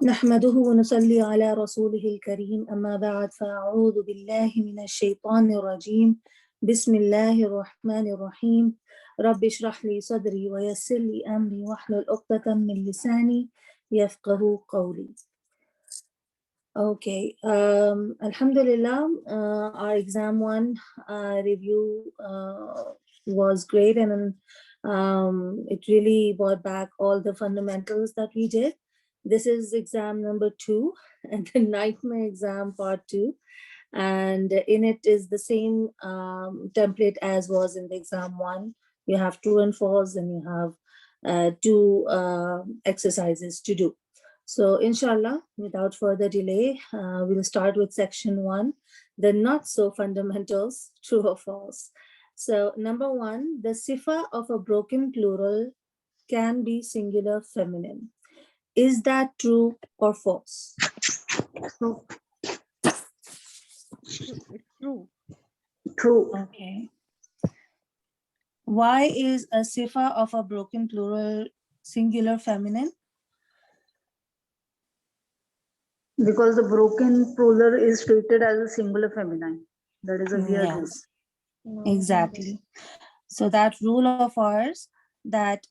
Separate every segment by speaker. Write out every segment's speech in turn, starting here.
Speaker 1: نحمده ونصلي على رسوله الكريم أما بعد فأعوذ بالله من الشيطان الرجيم بسم الله الرحمن الرحيم رب اشرح لي صدري ويسر لي أمري واحلل عقدة من لساني يفقه قولي. Okay, Alhamdulillah, our exam one review was great, and it really brought back all the fundamentals that we did. This is exam number 2 and the nightmare exam part 2. And in it is the same template as was in the exam 1. You have true and false, and you have 2 exercises to do. So inshallah, without further delay, we'll start with section 1, the not so fundamentals, true or false. So number 1, the sifa of a broken plural can be singular feminine. Is that true or false?
Speaker 2: True.
Speaker 3: True.
Speaker 2: True.
Speaker 1: Okay. Why is a sifa of a broken plural singular feminine?
Speaker 2: Because the broken plural is treated as a singular feminine. That is a weird rule.
Speaker 1: Yes, exactly. So that rule of ours that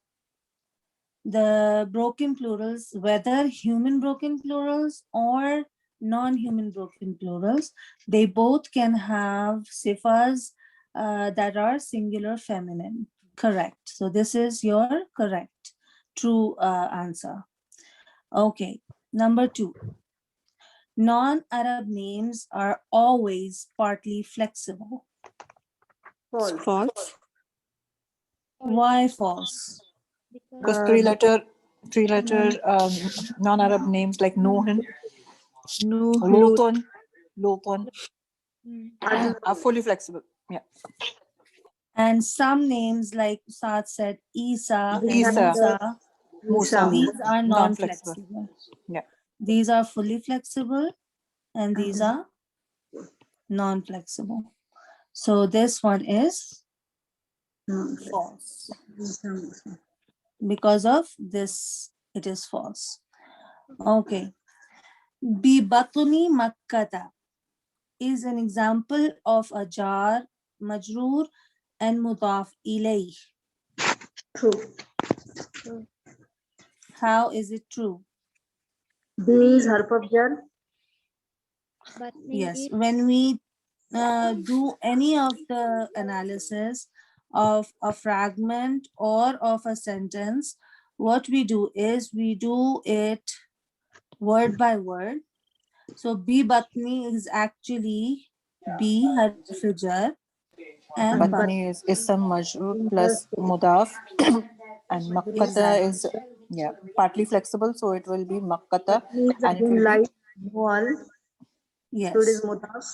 Speaker 1: the broken plurals, whether human broken plurals or non-human broken plurals, they both can have sifas that are singular feminine. Correct. So this is your correct, true answer. Okay, number 2. Non-Arab names are always partly flexible.
Speaker 2: False.
Speaker 3: False.
Speaker 1: Why false?
Speaker 3: Because
Speaker 2: Uh,
Speaker 3: three-letter non-Arab names like Nuhin,
Speaker 2: Lut.
Speaker 3: Luton are fully flexible. Yeah.
Speaker 1: And some names like Saad said, Isa and
Speaker 3: Isa.
Speaker 1: Musa,
Speaker 3: Musa.
Speaker 1: these are
Speaker 3: Non-flexible.
Speaker 1: non-flexible.
Speaker 3: Yeah.
Speaker 1: These are fully flexible and these are non-flexible. So this one is false. Because of this, it is false. Okay. Bi batuni makkata is an example of a jar, majroor, and mudaf ilayh.
Speaker 2: True.
Speaker 1: How is it true?
Speaker 2: B is harf of jar.
Speaker 1: Yes, when we do any of the analysis of a fragment or of a sentence, what we do is we do it word by word. So bi batni is actually B harf jar and
Speaker 3: Batni is Ism Majroor plus Mudaf, and Makkata is partly flexible, so it will be Makkata,
Speaker 2: Is
Speaker 3: and it
Speaker 2: again
Speaker 3: will be
Speaker 2: like wall.
Speaker 1: yes,
Speaker 2: So it is mudaf.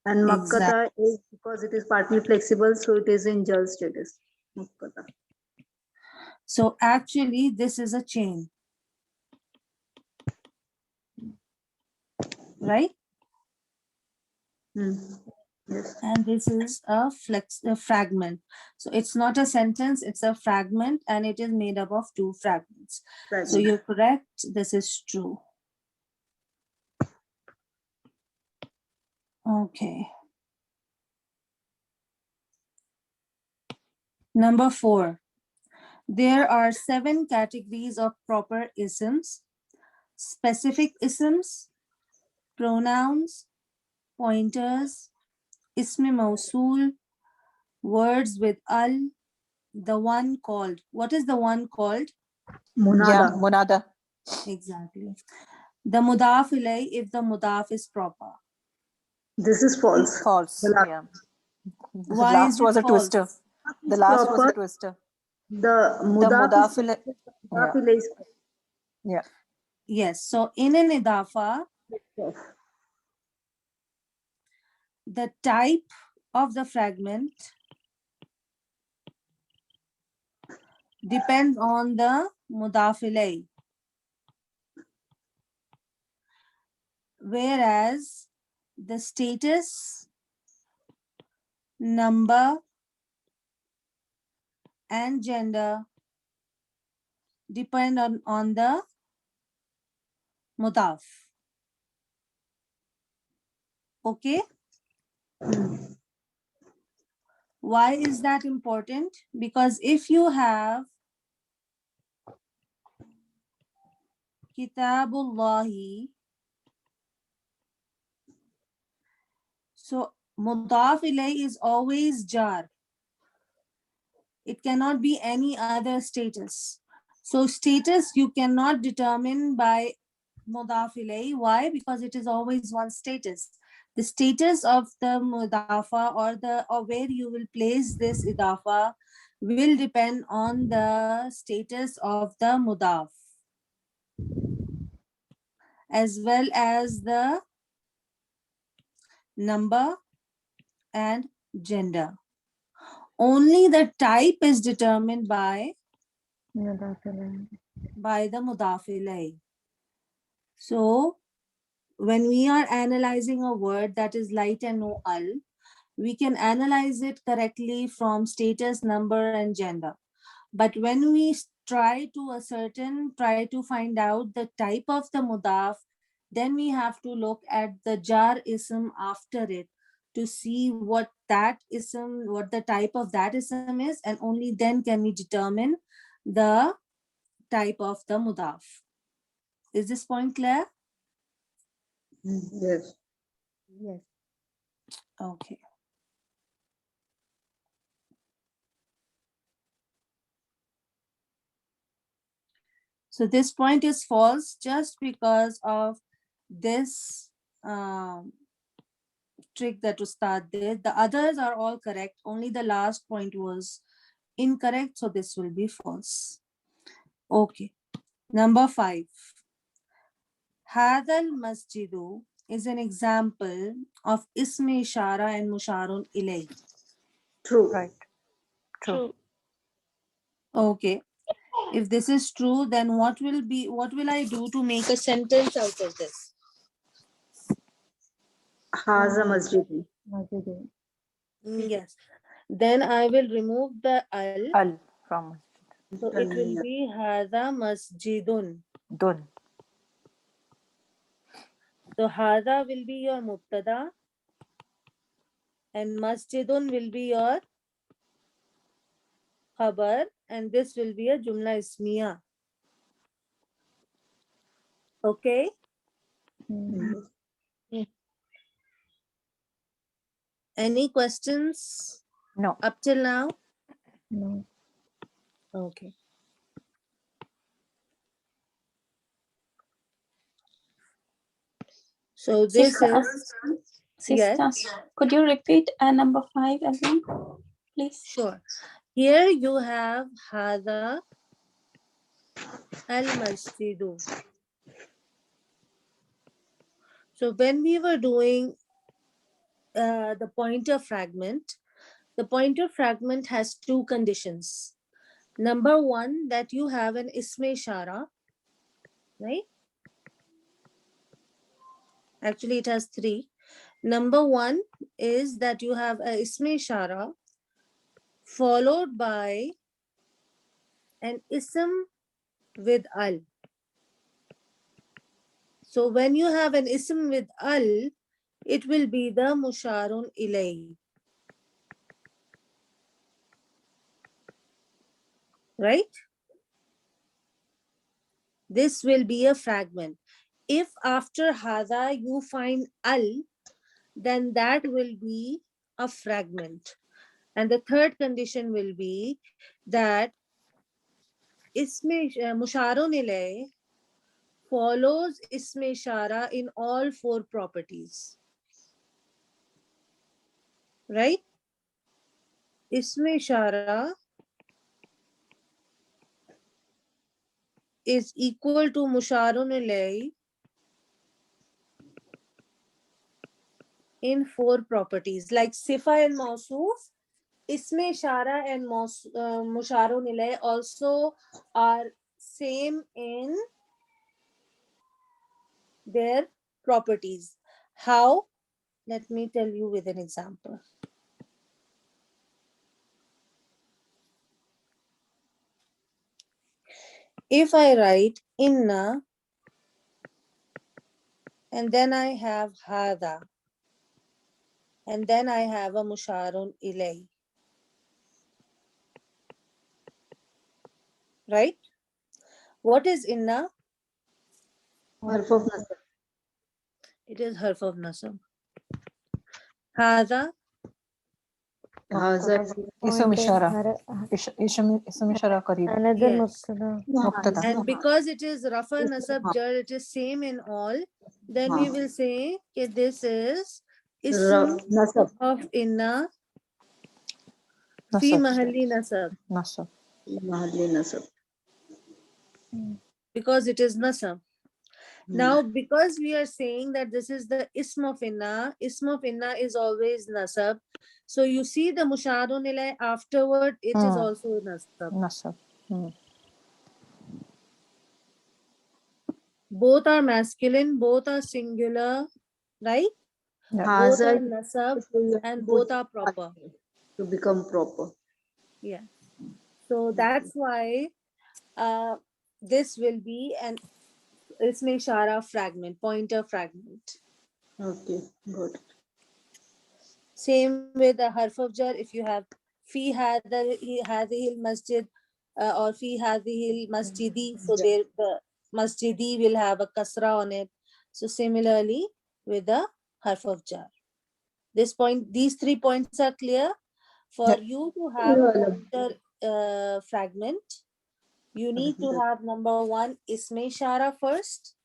Speaker 2: And makkata is because it is partly flexible, so it is in jar status. Makkata.
Speaker 1: So actually this is a chain, right?
Speaker 2: Yes.
Speaker 1: And this is a fragment. So it's not a sentence, it's a fragment, and it is made up of 2 fragments. So you're correct, this is true. Okay. Number 4. There are 7 categories of proper isms: specific isms, pronouns, pointers, ism mausul, words with al, the one called. What is the one called?
Speaker 2: Munada.
Speaker 3: Munada.
Speaker 1: Exactly. The mudaf ilay if the mudaf is proper.
Speaker 2: This is false.
Speaker 3: False.
Speaker 2: The last,
Speaker 3: Yeah. The
Speaker 1: Why
Speaker 3: last
Speaker 1: is it
Speaker 3: was a
Speaker 1: false?
Speaker 3: twister. The
Speaker 2: is
Speaker 3: last was a
Speaker 2: proper.
Speaker 3: twister.
Speaker 2: The
Speaker 3: The
Speaker 2: mudaf
Speaker 3: mudafil.
Speaker 2: is
Speaker 3: Yeah.
Speaker 1: Yes. So in an idafa, the type of the fragment depends on the mudaf ilay. Whereas the status, number, and gender depend on the mudaf. Okay. Why is that important? Because if you have Kitabullahi, so mudaf ilay is always jar. It cannot be any other status. So status you cannot determine by mudaf ilay. Why? Because it is always one status. The status of the mudafa or where you will place this idafa will depend on the status of the mudaf as well as the number and gender. Only the type is determined by the mudaf ilay. So when we are analyzing a word that is light and no al, we can analyze it correctly from status, number, and gender. But when we try to find out the type of the mudaf, then we have to look at the jar ism after it to see what the type of that ism is, and only then can we determine the type of the mudaf. Is this point clear?
Speaker 2: Yes.
Speaker 1: Yes. Okay. So this point is false just because of this trick that Ustad did. The others are all correct. Only the last point was incorrect. So this will be false. Okay. Number 5. Hadal Masjidu is an example of Isme Ishara and Musharun Ilay.
Speaker 2: True.
Speaker 3: Right. True.
Speaker 1: Okay. If this is true, then what will I do to make a sentence out of this?
Speaker 2: Haza masjid.
Speaker 1: Yes. Then I will remove the al.
Speaker 3: Al from
Speaker 1: So it will be Hadha Masjidun.
Speaker 3: Dun.
Speaker 1: So Hadha will be your Mubtada and Masjidun will be your Khabar, and this will be a Jumla Ismiya. Okay? Any questions
Speaker 3: No.
Speaker 1: up till now?
Speaker 4: No.
Speaker 1: Okay. So this
Speaker 4: Sister,
Speaker 1: is, yes,
Speaker 4: could you repeat number 5 again, please?
Speaker 1: sure. Here you have Hadha al-Masjidu. So when we were doing the pointer fragment has two conditions. Number 1, that you have an Isme Ishara, right? Actually, it has 3. Number 1 is that you have a Isme Ishara followed by an Ism with Al. So when you have an Ism with Al, it will be the Musharun Ilay. Right? This will be a fragment. If after Hadha you find Al, then that will be a fragment. And the third condition will be that Musharun Ilay follows Isme Ishara in all 4 properties. Right? Isme Ishara is equal to Musharun Ilay in 4 properties. Like Sifa and Mausuf, Isme Ishara and Musharun Ilay also are same in their properties. How? Let me tell you with an example. if I write inna, and then I have hada, and then I have a musharun ilay, right? What is inna?
Speaker 2: Harf of nasab.
Speaker 1: It is harf of nasab. Hada,
Speaker 2: Haza.
Speaker 3: Ism ishara. Ism ishara kareeb.
Speaker 5: Another
Speaker 1: yes.
Speaker 5: mubtada.
Speaker 3: Mubtada.
Speaker 1: And because it is rafa nasab jar, it is same in all, then we will say that this is ism
Speaker 2: Nasab.
Speaker 1: of inna fi
Speaker 3: Nasab.
Speaker 1: mahalli nasab,
Speaker 3: Nasab.
Speaker 2: Mahalli nasab.
Speaker 1: because it is nasab. Now, because we are saying that this is the ism of inna is always nasab. So you see the musharun ilay afterward, it is also nasab.
Speaker 3: Nasab.
Speaker 1: Both are masculine, both are singular, right?
Speaker 3: Yeah.
Speaker 1: Both
Speaker 2: Haza
Speaker 1: are nasab and both are proper.
Speaker 2: to become proper.
Speaker 1: Yeah. So that's why this will be an isme ishara fragment, pointer fragment.
Speaker 2: Okay, good.
Speaker 1: Same with the harf of jar. If you have fi hadhihi masjid or fi hadhihi masjidi, so there the masjidi will have a kasra on it. So similarly with the harf of jar. These 3 points are clear. For
Speaker 3: Yeah.
Speaker 1: you to have a pointer fragment, you need to have number 1 isme ishara first,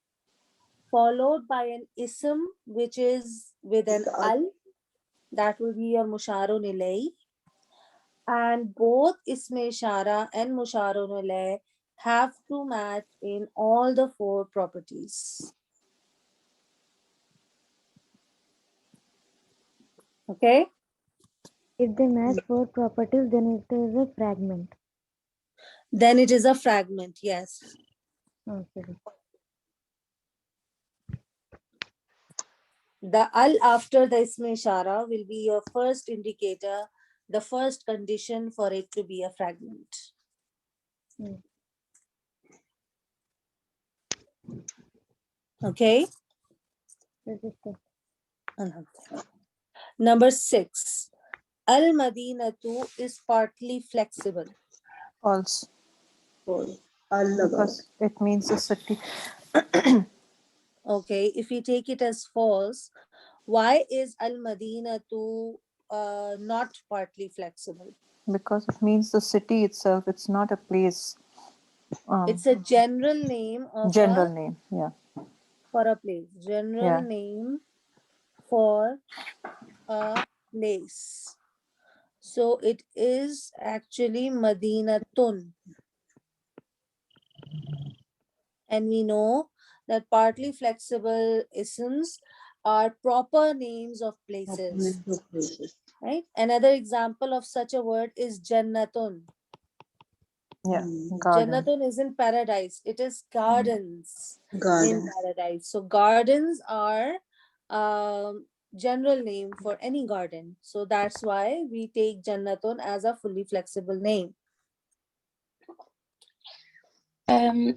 Speaker 1: followed by an ism which is with an al, that will be your musharun ilay, and both isme ishara and musharun ilay have to match in all the 4 properties. Okay,
Speaker 5: If they match 4 properties, then it is a fragment.
Speaker 1: then it is a fragment. Yes.
Speaker 5: Okay.
Speaker 1: The al after the isme ishara will be your first indicator, the first condition for it to be a fragment. Okay. Number 6. Al Madinatu is partly flexible.
Speaker 3: False.
Speaker 2: Allah.
Speaker 3: Because it means a city.
Speaker 1: Okay, if we take it as false, why is Al Madinatu not partly flexible?
Speaker 3: Because it means the city itself. It's not a place.
Speaker 1: It's a general name of
Speaker 3: General name. Yeah.
Speaker 1: for a place. General
Speaker 3: Yeah.
Speaker 1: name for a place. So it is actually Madinatun. And we know that partly flexible isms are proper names of places. Right? Another example of such a word is Jannatun.
Speaker 3: Yeah. Garden.
Speaker 1: Jannatun isn't paradise, it is gardens in
Speaker 2: Garden.
Speaker 1: paradise. So gardens are general name for any garden. So that's why we take Jannatun as a fully flexible name.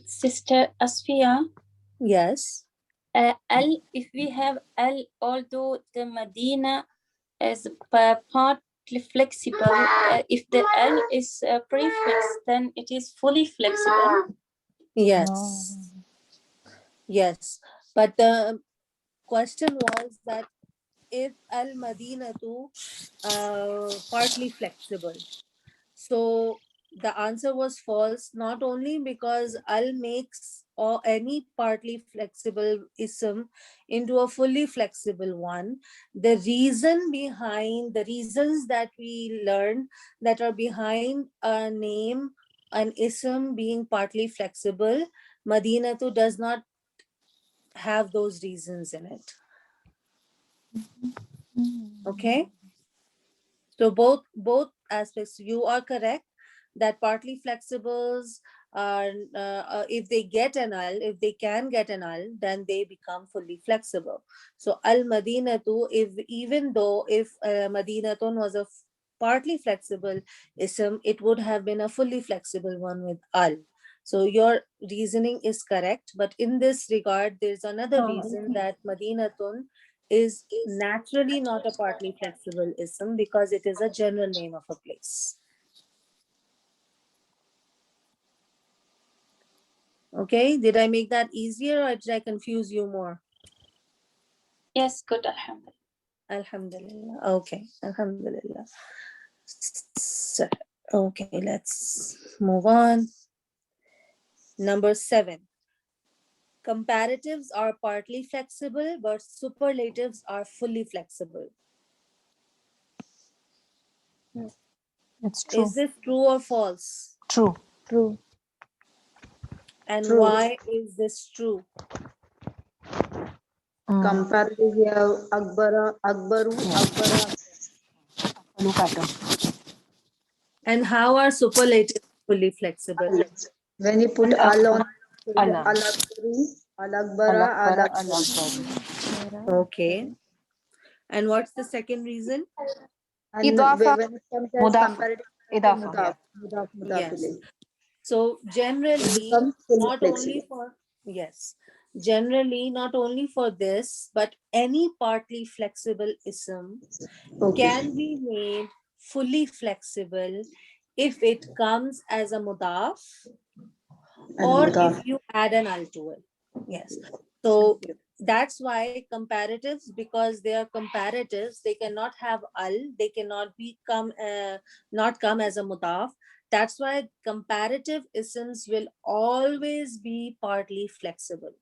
Speaker 4: Sister Asfia,
Speaker 1: Yes.
Speaker 4: Al, if we have Al, although the Medina is partly flexible, if the Al is prefix, then it is fully flexible.
Speaker 1: Yes. Yes. But the question was that if Al Madinatu partly flexible. So the answer was false, not only because Al makes or any partly flexible ism into a fully flexible one. The reasons that we learned that are behind a name, an ism being partly flexible, Madinatu does not have those reasons in it. Okay. So both aspects, you are correct that partly flexibles are if they get an al, if they can get an al, then they become fully flexible. So al madinatu, even though if madinatun was a partly flexible ism, it would have been a fully flexible one with al. So your reasoning is correct, but in this regard, there's another
Speaker 2: Oh,
Speaker 1: reason that Madinatun is naturally not a partly flexible ism because it is a general name of a place. Okay, did I make that easier or did I confuse you more?
Speaker 4: Yes, good, alhamdulillah.
Speaker 1: Alhamdulillah. Okay, Alhamdulillah. So, okay, let's move on. Number 7. Comparatives are partly flexible, but superlatives are fully flexible.
Speaker 3: It's true.
Speaker 1: Is this true or false?
Speaker 3: True.
Speaker 5: True.
Speaker 1: And
Speaker 2: True.
Speaker 1: why is this true?
Speaker 2: Comparative, we have Akbara, Akbaru, Akbara.
Speaker 3: Look at them.
Speaker 1: And how are superlatives fully flexible?
Speaker 2: When you put al on,
Speaker 3: Allah.
Speaker 2: al Akbaru, al Akbara, al
Speaker 3: Allah,
Speaker 2: Akbaru.
Speaker 3: Allah.
Speaker 1: Okay. And what's the second reason?
Speaker 2: And
Speaker 3: Idafa.
Speaker 2: when it comes as
Speaker 3: Mudaf.
Speaker 2: comparative,
Speaker 3: Idafa,
Speaker 2: mudaf, mudaf, mudaf
Speaker 1: Yes.
Speaker 2: ilayh.
Speaker 1: So
Speaker 2: It
Speaker 1: generally,
Speaker 2: becomes fully
Speaker 1: not only
Speaker 2: flexible.
Speaker 1: for, yes, generally not only for this, but any partly flexible ism
Speaker 2: Okay.
Speaker 1: can be made fully flexible if it comes as a mudaf
Speaker 2: And
Speaker 1: or
Speaker 2: mudaf.
Speaker 1: if you add an al to it. Yes. So that's why comparatives, because they are comparatives, they cannot have al, they cannot not come as a mudaf. That's why comparative isms will always be partly flexible.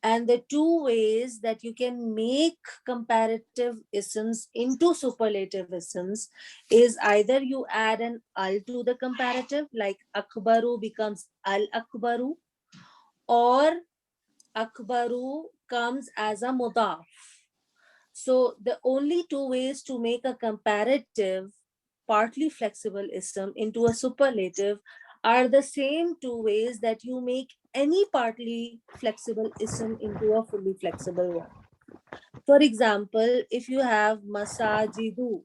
Speaker 1: And the two ways that you can make comparative isms into superlative isms is either you add an al to the comparative, like akbaru becomes al akbaru, or akbaru comes as a mudaf. So the only two ways to make a comparative partly flexible ism into a superlative are the same two ways that you make any partly flexible ism into a fully flexible one. For example, if you have masajidu,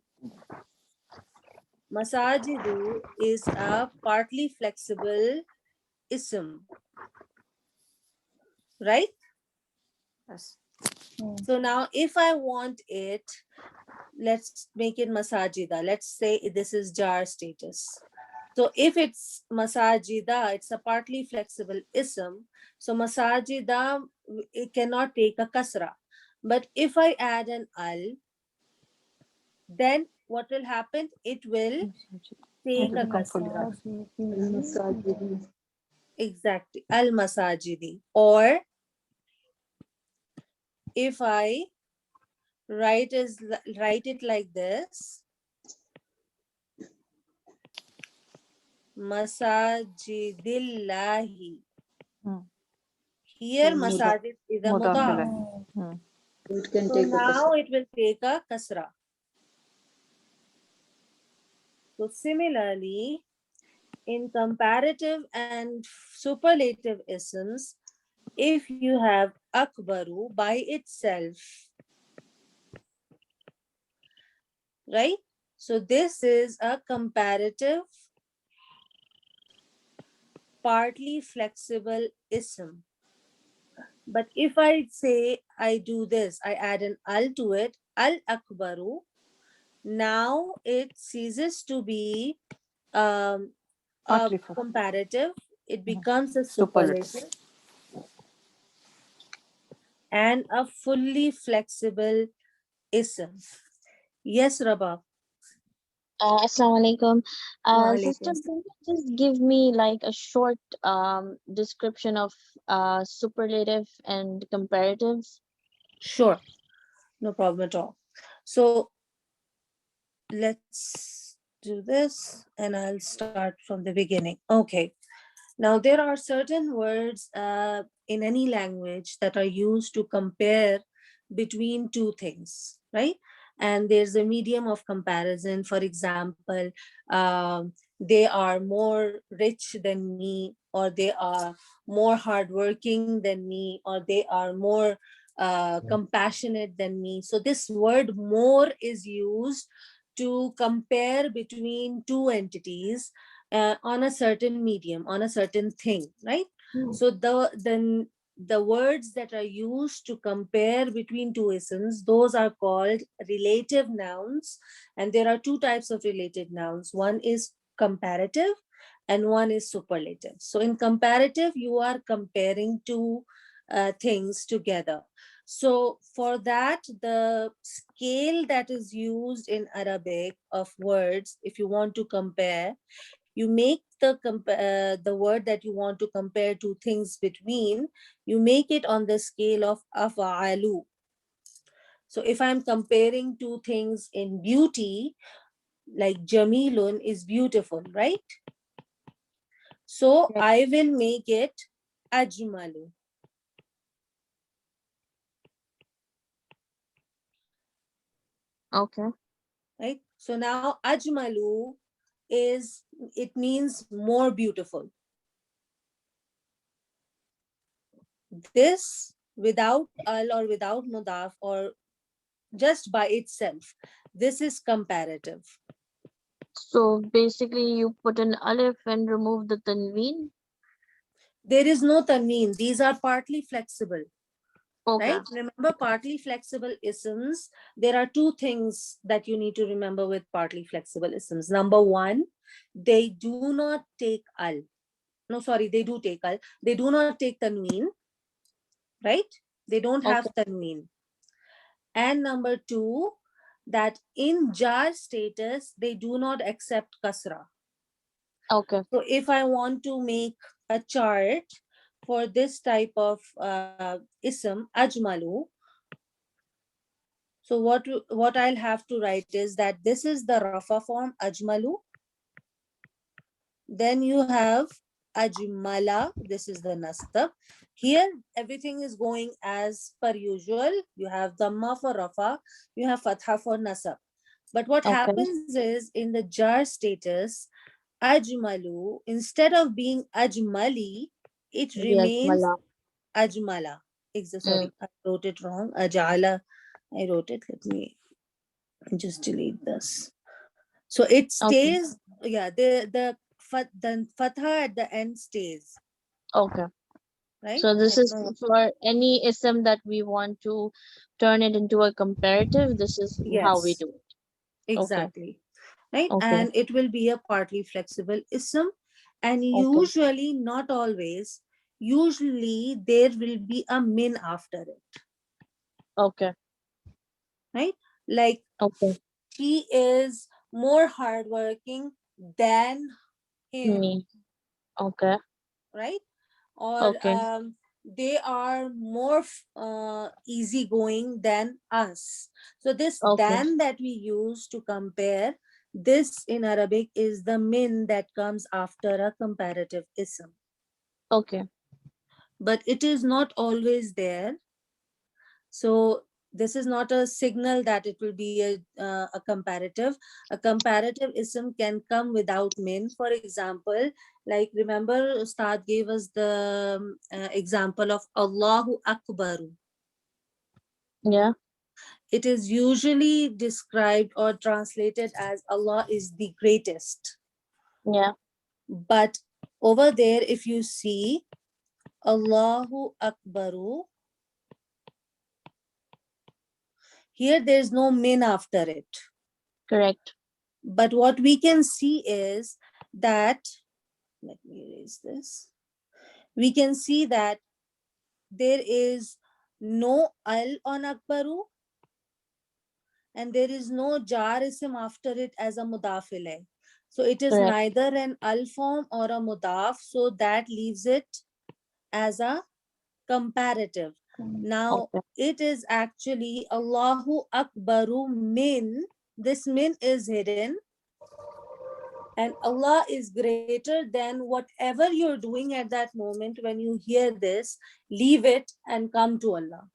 Speaker 1: masajidu is a partly flexible ism, right?
Speaker 3: Yes.
Speaker 1: So now if I want it, let's make it masajida. Let's say this is jar status. So if it's masajida, it's a partly flexible ism. So masajida, it cannot take a kasra. But if I add an al, then what will happen? It will take a kasra.
Speaker 2: Masajidi.
Speaker 1: Exactly. Al masajidi. Or if I write it like this, masajidillahi. Here masajid is a
Speaker 3: Mudaf
Speaker 1: mudaf.
Speaker 3: ilayh.
Speaker 2: It can
Speaker 1: So
Speaker 2: take a
Speaker 1: now
Speaker 2: kasra.
Speaker 1: it will take a kasra. So similarly, in comparative and superlative isms, if you have akbaru by itself, right? So this is a comparative partly flexible ism. But if I say I do this, I add an al to it, al akbaru, now it ceases to be a
Speaker 3: Partly flexible.
Speaker 1: comparative, it becomes a
Speaker 3: Superlative.
Speaker 1: superlative and a fully flexible ism. Yes, Rabah.
Speaker 6: Assalamu alaikum.
Speaker 1: Wa
Speaker 6: Sister,
Speaker 1: alaikum
Speaker 6: can you just give me like a short description of superlative and comparatives?
Speaker 1: Sure, no problem at all. So let's do this and I'll start from the beginning. Okay. Now there are certain words in any language that are used to compare between two things, right? And there's a medium of comparison. For example, they are more rich than me, or they are more hardworking than me, or they are more compassionate than me. So this word more is used to compare between two entities, on a certain medium, on a certain thing, right?
Speaker 6: Hmm.
Speaker 1: So the words that are used to compare between two isms, those are called relative nouns. And there are two types of related nouns. One is comparative and one is superlative. So in comparative, you are comparing two things together. So for that, the scale that is used in Arabic of words, if you want to compare, you make the word that you want to compare two things between, you make it on the scale of af'alu. So if I'm comparing two things in beauty, like jamilun is beautiful, right? So
Speaker 6: Right.
Speaker 1: I will make it ajmalu.
Speaker 6: Okay.
Speaker 1: Right? So now ajmalu is, it means more beautiful. This without al or without mudaf or just by itself, this is comparative.
Speaker 6: So basically, you put an alif and remove the tanween.
Speaker 1: There is no tanween. These are partly flexible,
Speaker 6: Okay.
Speaker 1: right? Remember, partly flexible isms, there are two things that you need to remember with partly flexible isms. Number one, they do not take al. No, sorry, they do take al. They do not take tanween, right? They don't have
Speaker 6: Okay.
Speaker 1: tanween. And number two, that in jar status, they do not accept kasra.
Speaker 6: Okay.
Speaker 1: So if I want to make a chart for this type of ism, ajmalu, so what I'll have to write is that this is the rafa form, ajmalu. Then you have ajmala, this is the nasab. Here, everything is going as per usual. You have dhamma for rafa, you have fatha for nasab. But what
Speaker 6: Okay.
Speaker 1: happens is in the jar status, ajmalu, instead of being ajmali, it
Speaker 6: Yes,
Speaker 1: remains
Speaker 6: mala.
Speaker 1: ajmala.
Speaker 6: Mm.
Speaker 1: Sorry, I wrote it wrong. Ajala. I wrote it. Let me just delete this. So it
Speaker 6: Okay.
Speaker 1: stays, yeah, the fatha at the end stays,
Speaker 6: Okay.
Speaker 1: right?
Speaker 6: So
Speaker 1: I
Speaker 6: this
Speaker 1: don't
Speaker 6: is
Speaker 1: know.
Speaker 6: for any ism that we want to turn it into a comparative. This is how we
Speaker 1: Yes,
Speaker 6: do it. Okay.
Speaker 1: exactly. Right?
Speaker 6: Okay.
Speaker 1: And it will be a partly flexible ism. And
Speaker 6: Okay.
Speaker 1: usually, not always, usually there will be a min after it,
Speaker 6: Okay.
Speaker 1: right? Like
Speaker 6: Okay.
Speaker 1: she is more hardworking than him,
Speaker 6: Me. Okay.
Speaker 1: right? Or
Speaker 6: Okay.
Speaker 1: they are more easygoing than us. So this
Speaker 6: Okay.
Speaker 1: than that we use to compare, this in Arabic is the min that comes after a comparative ism.
Speaker 6: Okay.
Speaker 1: But it is not always there. So this is not a signal that it will be a comparative. A comparative ism can come without min. For example, like remember Ustad gave us the example of Allahu Akbaru.
Speaker 6: Yeah.
Speaker 1: It is usually described or translated as Allah is the greatest.
Speaker 6: Yeah.
Speaker 1: But over there, if you see Allahu Akbaru, here there's no min after it.
Speaker 6: Correct.
Speaker 1: But what we can see is that, let me erase this. We can see that there is no al on Akbaru and there is no jar ism after it as a mudaf ilay. So it is
Speaker 6: Correct.
Speaker 1: neither an al form or a mudaf. So that leaves it as a comparative. Now
Speaker 6: Okay.
Speaker 1: it is actually Allahu Akbaru min. This min is hidden. And Allah is greater than whatever you're doing at that moment. When you hear this, leave it and come to Allah,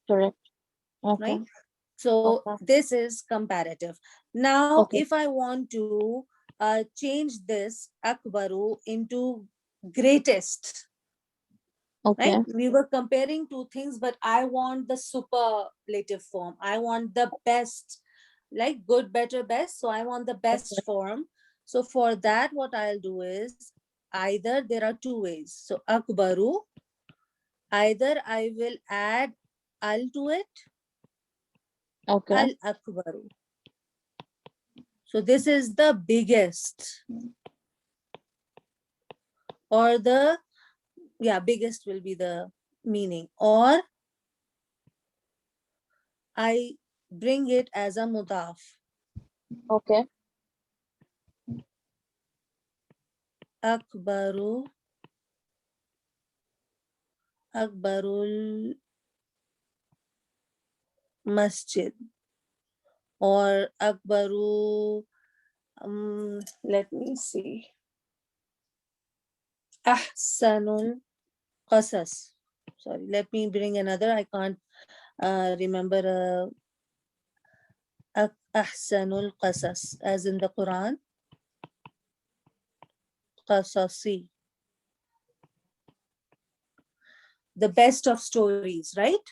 Speaker 6: Correct. Okay.
Speaker 1: right? So
Speaker 6: Okay.
Speaker 1: this is comparative. Now,
Speaker 6: Okay.
Speaker 1: if I want to change this akbaru into greatest, right?
Speaker 6: Okay.
Speaker 1: We were comparing two things, but I want the superlative form. I want the best, like good, better, best. So I want the best
Speaker 6: Okay.
Speaker 1: form. So for that, what I'll do is either there are two ways. So akbaru, either I will add al to it,
Speaker 6: Okay.
Speaker 1: al akbaru. So this is the biggest, or the, yeah, biggest will be the meaning, or I bring it as a mudaf.
Speaker 6: Okay.
Speaker 1: Akbaru, akbarul masjid, or akbaru, let me see, ahsanul qasas. Sorry, let me bring another. I can't remember ahsanul qasas as in the Quran. Qasasi, the best of stories, right?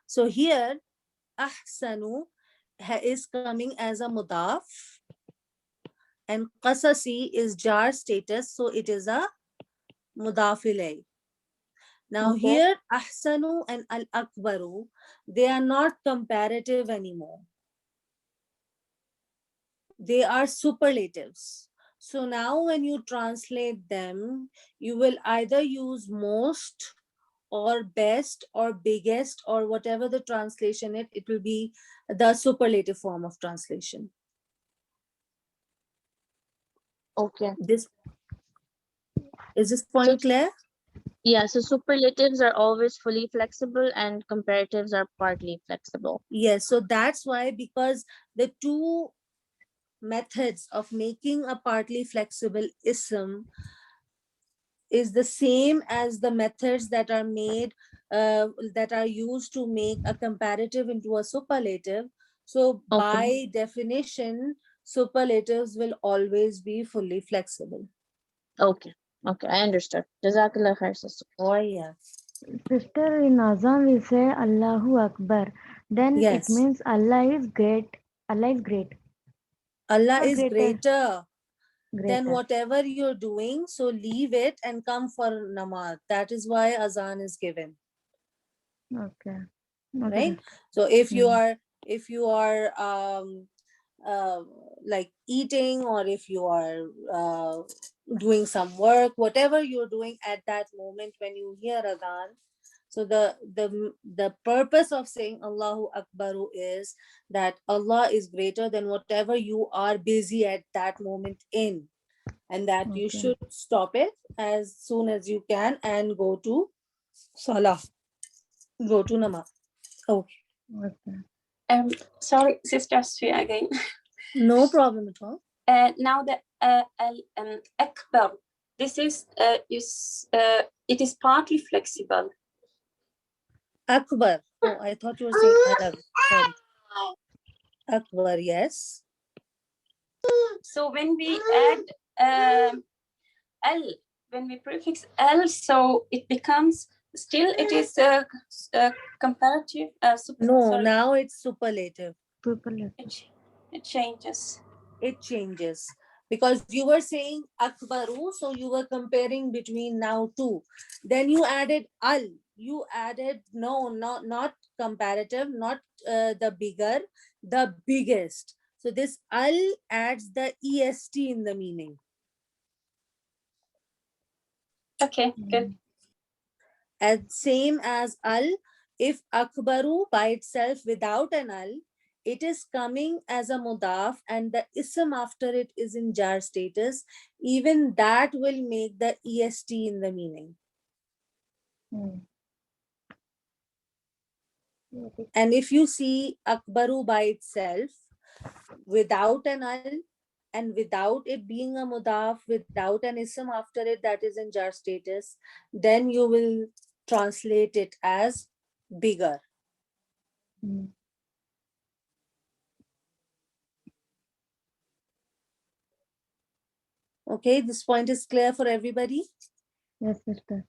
Speaker 1: So here ahsanu is coming as a mudaf, and qasasi is jar status, so it is a mudaf ilay. Now
Speaker 6: Okay.
Speaker 1: here ahsanu and al akbaru, they are not comparative anymore. They are superlatives. So now when you translate them, you will either use most or best or biggest or whatever the translation it will be the superlative form of translation.
Speaker 6: Okay.
Speaker 1: This is this
Speaker 6: So
Speaker 1: point clear?
Speaker 6: yeah, so superlatives are always fully flexible and comparatives are partly flexible.
Speaker 1: Yes, so that's why, because the two methods of making a partly flexible ism is the same as the methods that are made that are used to make a comparative into a superlative. So
Speaker 6: Okay.
Speaker 1: by definition, superlatives will always be fully flexible.
Speaker 6: Okay. Okay, I understood. Jazakallah khair, sister.
Speaker 1: Oh yeah.
Speaker 5: Sister, in Azan we say Allahu Akbar. Then it
Speaker 1: Yes.
Speaker 5: means Allah is great. Allah is great.
Speaker 1: Allah
Speaker 5: Or
Speaker 1: is greater than
Speaker 5: Greater.
Speaker 1: whatever you're doing. So leave it and come for namaz. That is why azan is given.
Speaker 5: Okay. Okay,
Speaker 1: Right?
Speaker 5: sister.
Speaker 1: So if you are uh, like eating, or if you are doing some work, whatever you're doing at that moment when you hear adhan, so the purpose of saying Allahu Akbaru is that Allah is greater than whatever you are busy at that moment in, and that you
Speaker 5: Okay.
Speaker 1: should stop it as soon as you can and go to salah, go to namaz. Okay,
Speaker 5: Okay.
Speaker 4: Sorry, Sister Sri again.
Speaker 1: no problem at all.
Speaker 4: Now the akbar, this is it is partly flexible.
Speaker 1: Akbar. Oh, I thought you were saying Arab. Sorry. Akbar, yes.
Speaker 4: So when we add l, when we prefix l, so it becomes still it is comparative.
Speaker 1: No,
Speaker 4: Sorry,
Speaker 1: now it's superlative.
Speaker 5: Superlative.
Speaker 4: it changes.
Speaker 1: It changes because you were saying Akbaru, so you were comparing between now two. Then you added al. You added no, not comparative, not the bigger, the biggest. So this al adds the est in the meaning.
Speaker 4: Okay, good.
Speaker 1: And same as al, if akbaru by itself without an al, it is coming as a mudaf and the ism after it is in jar status, even that will make the est in the meaning. And if you see akbaru by itself without an al and without it being a mudaf, without an ism after it that is in jar status, then you will translate it as bigger. Okay, this point is clear for everybody?
Speaker 5: Yes, sister.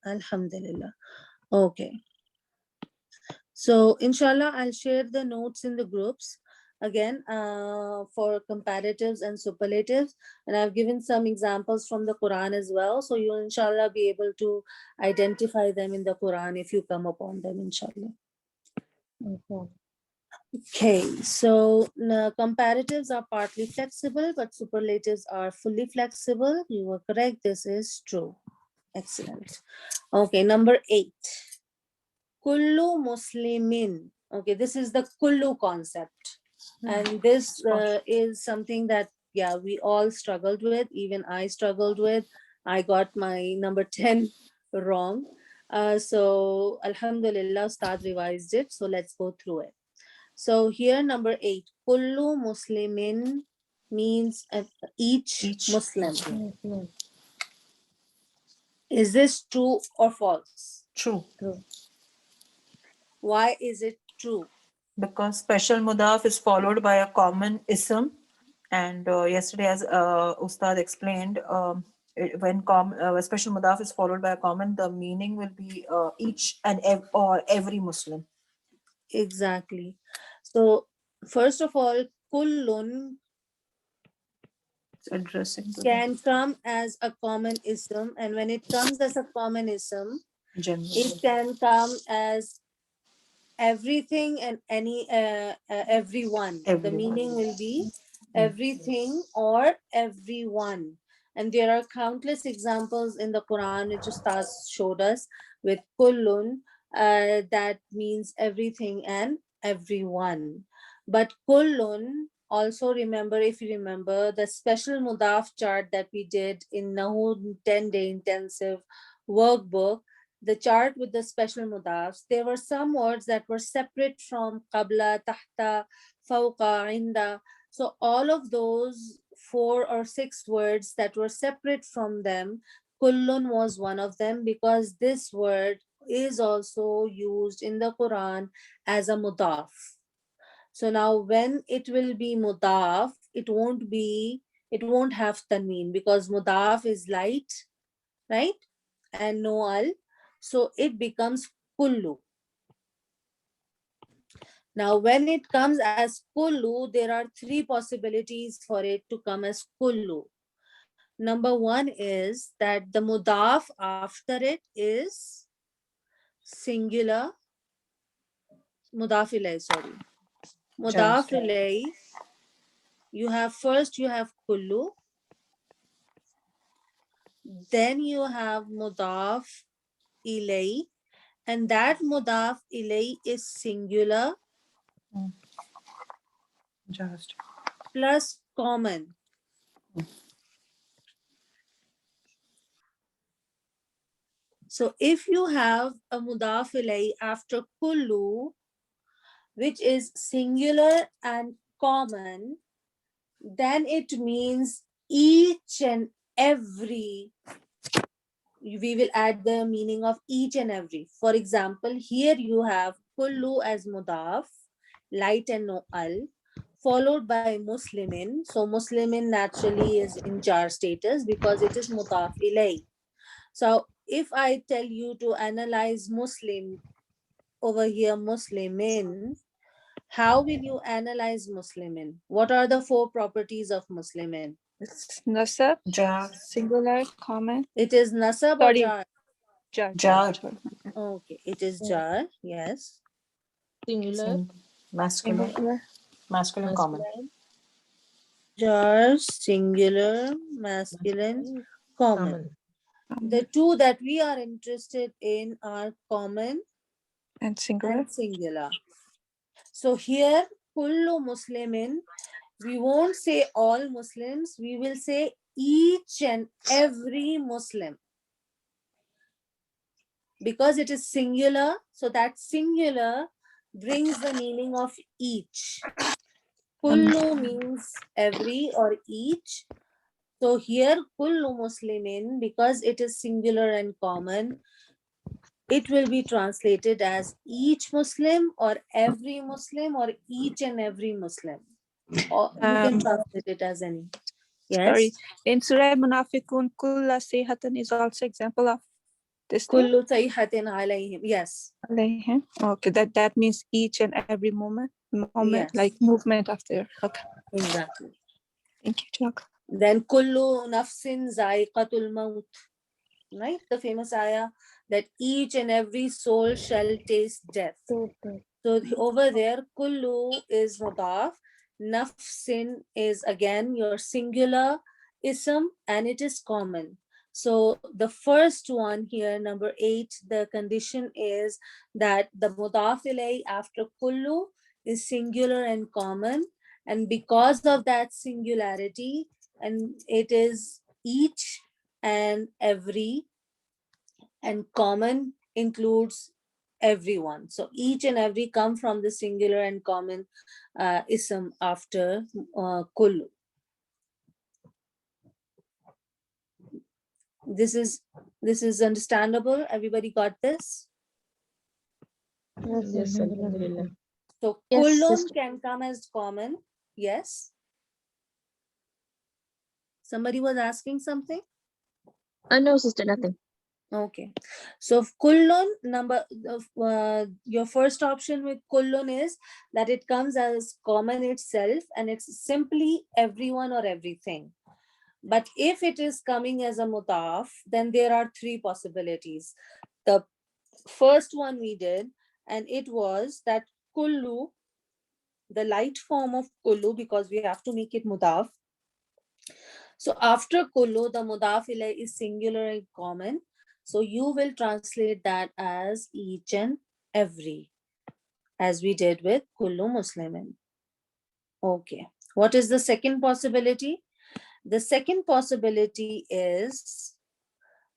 Speaker 1: Alhamdulillah. Okay. So inshallah, I'll share the notes in the groups. again for comparatives and superlatives, and I've given some examples from the Quran as well, so you'll inshallah be able to identify them in the Quran if you come upon them, inshallah.
Speaker 5: Okay.
Speaker 1: Okay, so comparatives are partly flexible, but superlatives are fully flexible. You were correct. This is true. Excellent. Okay, number 8. Kullu Muslimin. Okay, this is the kullu concept. And this is something that, yeah, we all struggled with. Even I struggled with. I got my number 10 wrong. So Alhamdulillah, Ustad revised it. So let's go through it. So here, number 8, kullu muslimin means each Muslim.
Speaker 5: Muslim.
Speaker 1: Is this true or false?
Speaker 3: True.
Speaker 5: True.
Speaker 1: Why is it true?
Speaker 3: Because special mudaf is followed by a common ism, and yesterday, as Ustad explained, when a special mudaf is followed by a common, the meaning will be each and or every Muslim.
Speaker 1: Exactly. So first of all, kullun
Speaker 3: It's addressing to
Speaker 1: can come as a common ism, and when it comes as a common ism,
Speaker 3: the general.
Speaker 1: it can come as everything and everyone. The
Speaker 3: Everyone.
Speaker 1: meaning will be everything or everyone. And there are countless examples in the Quran which Ustaz showed us with kullun, that means everything and everyone. But kullun, also remember, if you remember the special mudaf chart that we did in Nahu 10-day intensive workbook, the chart with the special mudafs, there were some words that were separate from qabla, tahta, fawqa, inda. So all of those 4 or 6 words that were separate from them, kullun was one of them, because this word is also used in the Quran as a mudaf. So now when it will be mudaf, it won't have tanween, because mudaf is light, right? And no al. So it becomes kullu. Now, when it comes as kullu, there are 3 possibilities for it to come as kullu. Number 1 is that the mudaf after it is singular. Mudaf ilay, sorry. Mudaf ilay, you have kullu, then you have mudaf ilay, and that mudaf ilay is singular
Speaker 3: Just.
Speaker 1: plus common. So if you have a mudaf ilay after kullu, which is singular and common, then it means each and every. We will add the meaning of each and every. For example, here you have kullu as mudaf, light and no al, followed by muslimin. So muslimin naturally is in jar status because it is mudaf ilay. So if I tell you to analyze Muslim over here, Muslimin, how will you analyze Muslimin? What are the 4 properties of Muslimin?
Speaker 7: It's nasab,
Speaker 3: Jar.
Speaker 7: singular, common.
Speaker 1: It is nasab or
Speaker 7: Sorry.
Speaker 1: jar?
Speaker 7: Jar.
Speaker 3: Jar.
Speaker 1: Okay, it is jar, yes.
Speaker 6: Singular.
Speaker 3: Masculine.
Speaker 7: Singular.
Speaker 3: Masculine common.
Speaker 1: Jar, singular, masculine, common. The 2 that we are interested in are common
Speaker 7: And singular.
Speaker 1: and singular. So here, kullu muslimin, we won't say all Muslims, we will say each and every Muslim. Because it is singular, so that singular brings the meaning of each. Kullu means every or each. So here, kullu muslimin, because it is singular and common, it will be translated as each Muslim or every Muslim or each and every Muslim. Or you can translate it as any. Yes.
Speaker 7: Sorry. In Surah Munafiqun, kulla sayhatan is also example of this thing.
Speaker 1: Kullu sayhatin alayhim. Yes.
Speaker 7: Alayhim. Okay, that means each and every moment. moment,
Speaker 1: Yes.
Speaker 7: like movement after. Okay.
Speaker 1: Exactly.
Speaker 7: Thank you, Jack.
Speaker 1: Then kullu nafsin zaiqatul maut. Right? The famous ayah that each and every soul shall taste death. So over there, kullu is mudaf, nafsin is again your singular ism, and it is common. So the first one here, number 8, the condition is that the mudaf ilay after kullu is singular and common, and because of that singularity, and it is each and every, and common includes everyone. So each and every come from the singular and common ism after kullu. This is understandable. Everybody got this?
Speaker 5: Yes, Alhamdulillah.
Speaker 1: So
Speaker 6: Yes,
Speaker 1: kullun
Speaker 6: sister.
Speaker 1: can come as common. Yes. Somebody was asking something.
Speaker 6: No, sister, nothing.
Speaker 1: Okay, so kullun your first option with kullun is that it comes as common itself and it's simply everyone or everything. But if it is coming as a mudaf, then there are 3 possibilities. The first one we did, and it was that kullu, the light form of kullu, because we have to make it mudaf. So after kullu, the mudaf ilay is singular and common. So you will translate that as each and every, as we did with kullu muslimin. Okay. What is the second possibility? The second possibility is,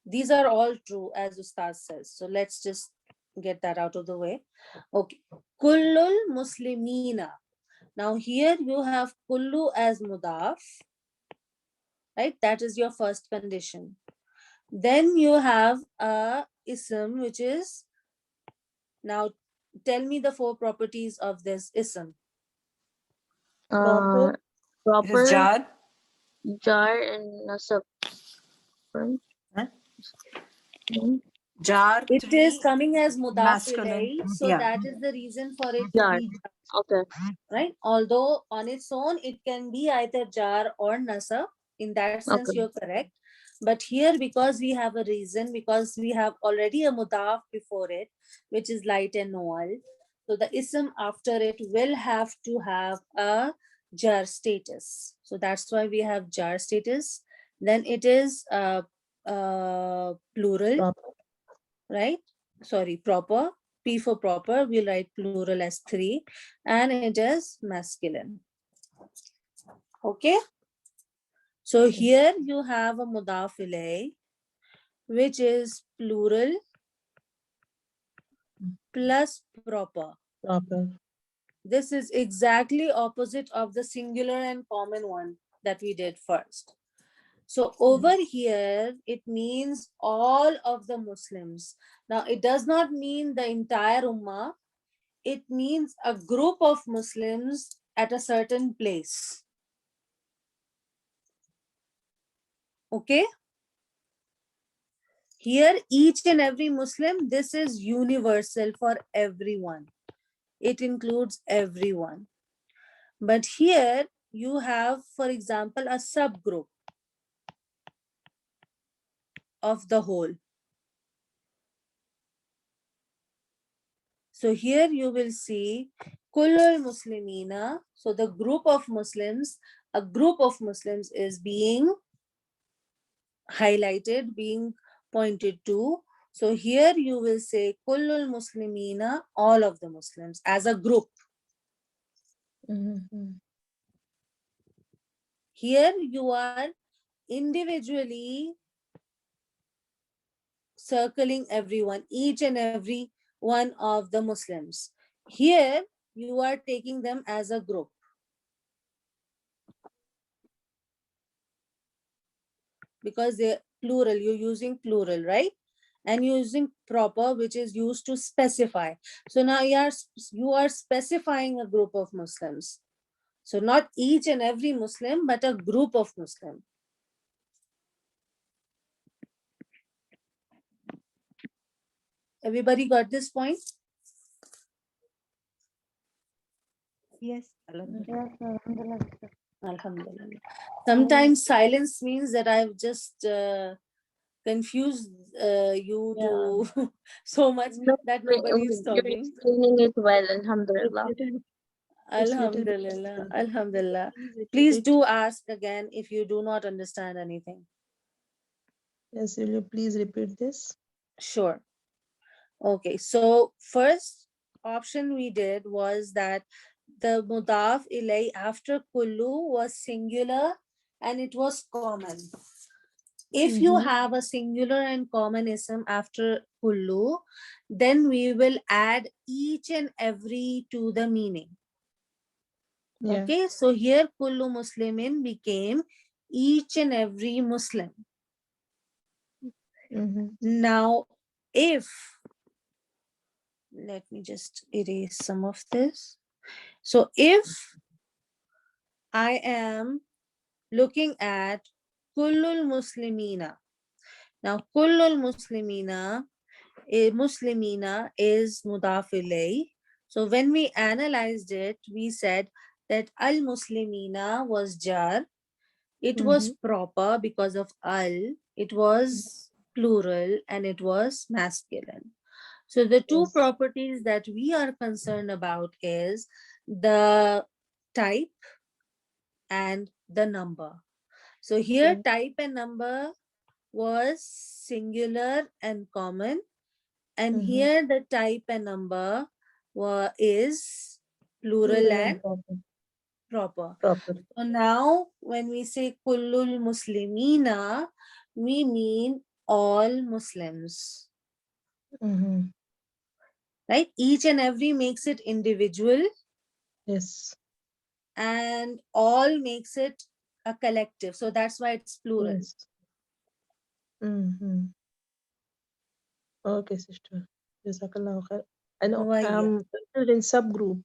Speaker 1: these are all true as Ustaz says. So let's just get that out of the way. Okay. Kullul muslimina. Now here you have kullu as mudaf, right? That is your first condition. Then you have a ism, which is, now tell me the 4 properties of this ism.
Speaker 6: Uh,
Speaker 3: It
Speaker 6: proper,
Speaker 3: is jar.
Speaker 6: jar, and nasab. Right?
Speaker 3: Huh?
Speaker 6: Mm.
Speaker 3: Jar,
Speaker 1: It is
Speaker 3: 3,
Speaker 1: coming as mudaf
Speaker 3: masculine.
Speaker 1: ilay, so
Speaker 3: Yeah.
Speaker 1: that is the reason for it to
Speaker 6: Jar.
Speaker 1: be jar,
Speaker 6: Okay.
Speaker 1: right? Although on its own, it can be either jar or nasab. In that sense,
Speaker 6: Okay.
Speaker 1: you're correct. But here, because we have a reason, because we have already a mudaf before it, which is light and null, so the ism after it will have to have a jar status. So that's why we have jar status. Then it is plural, right? Sorry, proper. P for proper, we'll write plural as 3, and it is masculine. Okay. So here you have a mudaf ilay, which is plural plus proper. This is exactly opposite of the singular and common one that we did first. So over here, it means all of the Muslims. Now, it does not mean the entire Ummah. It means a group of Muslims at a certain place. Okay? Here, each and every Muslim, this is universal for everyone. It includes everyone. But here, you have, for example, a subgroup of the whole. So here you will see Kullul Muslimina. So the group of Muslims, a group of Muslims is being highlighted, being pointed to. So here you will say Kullul Muslimina, all of the Muslims as a group. Here you are individually circling everyone, each and every one of the Muslims. Here you are taking them as a group. Because they're plural, you're using plural, right? And you're using proper, which is used to specify. So now you are specifying a group of Muslims. So not each and every Muslim, but a group of Muslim. Everybody got this point?
Speaker 8: Yes.
Speaker 1: Alhamdulillah.
Speaker 5: Yes, Alhamdulillah. Sister.
Speaker 1: Alhamdulillah. Sometimes silence means that I've just confused you
Speaker 6: Yeah.
Speaker 1: to so much
Speaker 6: No,
Speaker 1: that nobody is
Speaker 6: you're
Speaker 1: talking.
Speaker 6: explaining it well,
Speaker 8: It's
Speaker 6: alhamdulillah.
Speaker 8: little, it's little bit
Speaker 1: Alhamdulillah.
Speaker 8: difficult.
Speaker 1: Alhamdulillah.
Speaker 8: Please repeat
Speaker 1: Please
Speaker 8: it.
Speaker 1: do ask again if you do not understand anything.
Speaker 8: Yes, will you please repeat this?
Speaker 1: Sure. Okay, so first option we did was that the mudaf ilay after kullu was singular and it was common. If you
Speaker 8: Mhm.
Speaker 1: have a singular and common ism after kullu, then we will add each and every to the meaning.
Speaker 8: Yeah.
Speaker 1: Okay, so here kullu muslimin became each and every Muslim.
Speaker 8: Mhm.
Speaker 1: Now, if, let me just erase some of this. So if I am looking at kullul muslimina. Now, kullul muslimina, muslimina is mudaf ilay. So when we analyzed it, we said that al muslimina was jar. It was proper because of al. It was plural and it was masculine. So the two
Speaker 8: Yes.
Speaker 1: properties that we are concerned about is the type and the number. So here
Speaker 8: Okay.
Speaker 1: type and number was singular and common, and here the type and number is plural
Speaker 8: Plural
Speaker 1: and
Speaker 8: and proper.
Speaker 1: proper.
Speaker 8: Proper.
Speaker 1: So now when we say kullul muslimina, we mean all Muslims,
Speaker 8: Mhm.
Speaker 1: right? Each and every makes it individual
Speaker 8: Yes.
Speaker 1: and all makes it a collective. So that's why it's plural.
Speaker 8: Yes. Mhm. Okay, sister. Jazakallah khair. I know
Speaker 1: Why?
Speaker 8: interested in subgroup.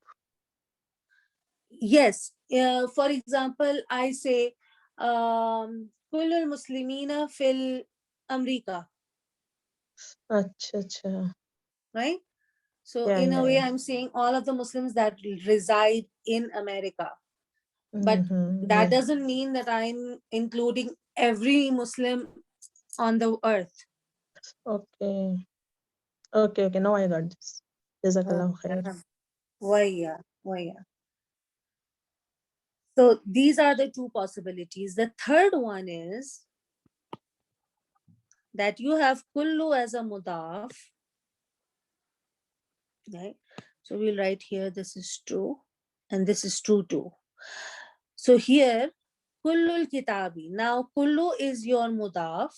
Speaker 1: Yes. For example, I say Kullul Muslimina fil America,
Speaker 8: Acha, acha.
Speaker 1: right? So
Speaker 8: Yeah,
Speaker 1: in a
Speaker 8: yeah,
Speaker 1: way,
Speaker 8: yeah.
Speaker 1: I'm saying all of the Muslims that reside in America. But that
Speaker 8: Yeah.
Speaker 1: doesn't mean that I'm including every Muslim on the earth.
Speaker 8: Okay. Okay, okay. Now I got this. Jazakallah khair.
Speaker 1: Why? So these are the two possibilities. The third one is that you have kullu as a mudaf, right? So we'll write here this is true and this is true too. So here kullul kitabi. Now kullu is your mudaf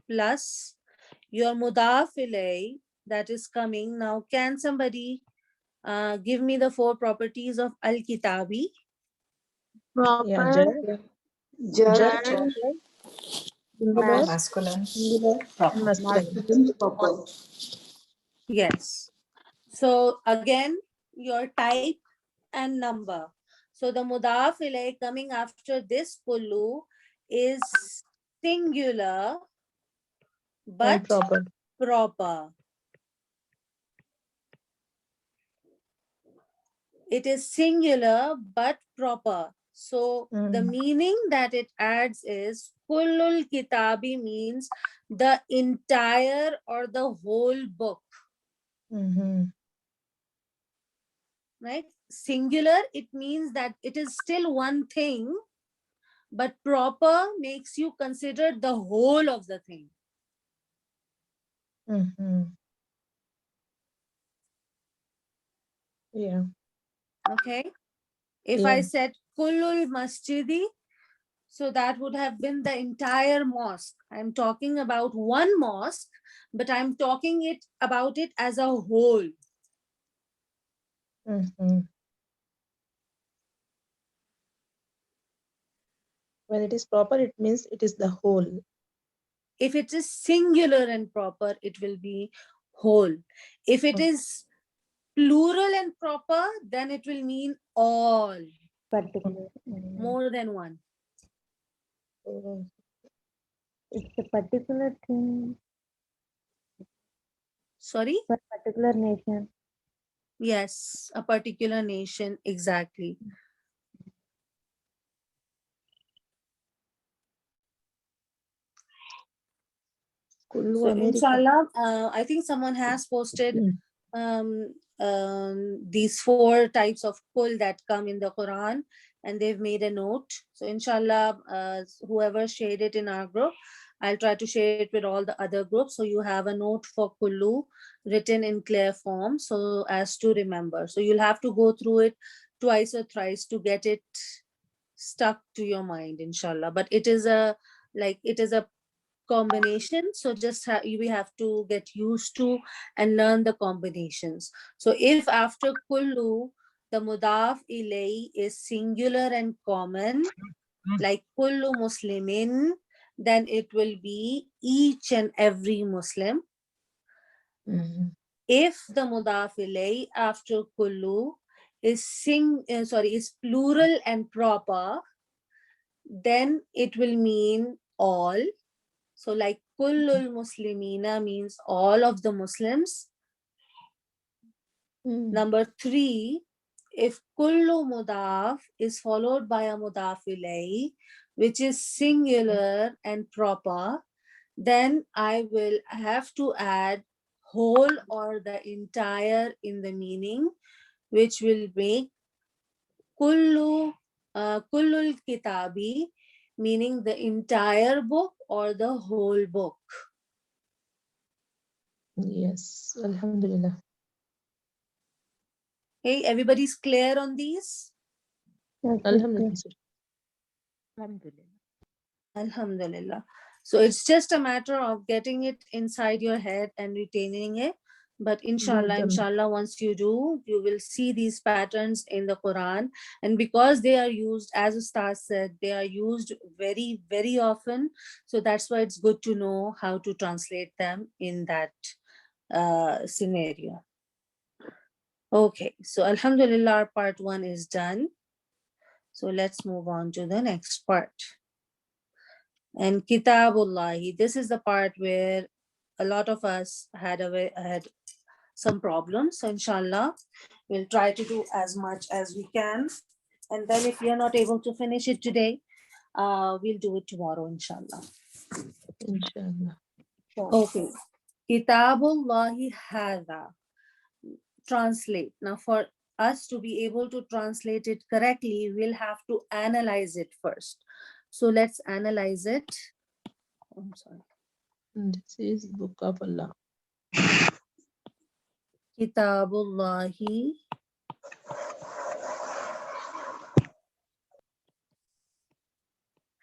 Speaker 1: plus your mudaf ilay that is coming. Now can somebody give me the four properties of al kitabi?
Speaker 8: Yeah,
Speaker 6: Proper,
Speaker 8: jar,
Speaker 2: Jar,
Speaker 8: singular,
Speaker 3: Masculine.
Speaker 8: and masculine.
Speaker 2: masculine, proper.
Speaker 1: Yes. So again, your type and number. So the mudaf ilay coming after this kullu is singular
Speaker 8: And
Speaker 1: but
Speaker 8: proper.
Speaker 1: proper. It is singular but proper. So the meaning that it adds is kullul kitabi means the entire or the whole book,
Speaker 8: Mhm.
Speaker 1: right? Singular, it means that it is still one thing, but proper makes you consider the whole of the thing.
Speaker 8: Mhm. Yeah.
Speaker 1: Okay. If I
Speaker 8: Yeah.
Speaker 1: said kullul masjidi, so that would have been the entire mosque. I'm talking about one mosque, but I'm talking about it as a whole.
Speaker 8: Mhm. When it is proper, it means it is the whole.
Speaker 1: If it is singular and proper, it will be whole. If it is plural and proper, then it will mean all,
Speaker 5: Particular.
Speaker 1: more than one.
Speaker 5: It's a particular thing
Speaker 1: Sorry?
Speaker 5: for particular nation.
Speaker 1: Yes, a particular nation, exactly.
Speaker 8: Kullu
Speaker 1: So
Speaker 8: America.
Speaker 1: inshallah, I think someone has posted these 4 types of kul that come in the Quran, and they've made a note. So inshallah, whoever shared it in our group, I'll try to share it with all the other groups. So you have a note for kullu written in clear form, so as to remember. So you'll have to go through it twice or thrice to get it stuck to your mind, inshallah. But it is a combination, so just we have to get used to and learn the combinations. So if after kullu the mudaf ilay is singular and common, like kullu muslimin, then it will be each and every Muslim.
Speaker 8: Mhm.
Speaker 1: If the mudaf ilay after kullu is is plural and proper, then it will mean all. So like kullul muslimina means all of the Muslims. Number 3, if kullu mudaf is followed by a mudaf ilay, which is singular and proper, then I will have to add whole or the entire in the meaning, which will make kullul kitabi, meaning the entire book or the whole book.
Speaker 8: Yes, Alhamdulillah.
Speaker 1: Okay, everybody's clear on these?
Speaker 5: Yes,
Speaker 8: Alhamdulillah.
Speaker 5: sister.
Speaker 1: Alhamdulillah. So it's just a matter of getting it inside your head and retaining it. But inshallah, once you do, you will see these patterns in the Quran. And because they are used, as Ustaz said, they are used very, very often. So that's why it's good to know how to translate them in that scenario. Okay, so Alhamdulillah, our part 1 is done. So let's move on to the next part. And Kitabullahi, this is the part where a lot of us had some problems. So inshallah, we'll try to do as much as we can. And then if we are not able to finish it today, we'll do it tomorrow, inshallah.
Speaker 8: Inshallah.
Speaker 1: Okay. Kitabullahi hadha. Translate. Now for us to be able to translate it correctly, we'll have to analyze it first. So let's analyze it. I'm sorry.
Speaker 8: This is Book of Allah.
Speaker 1: Kitabullahi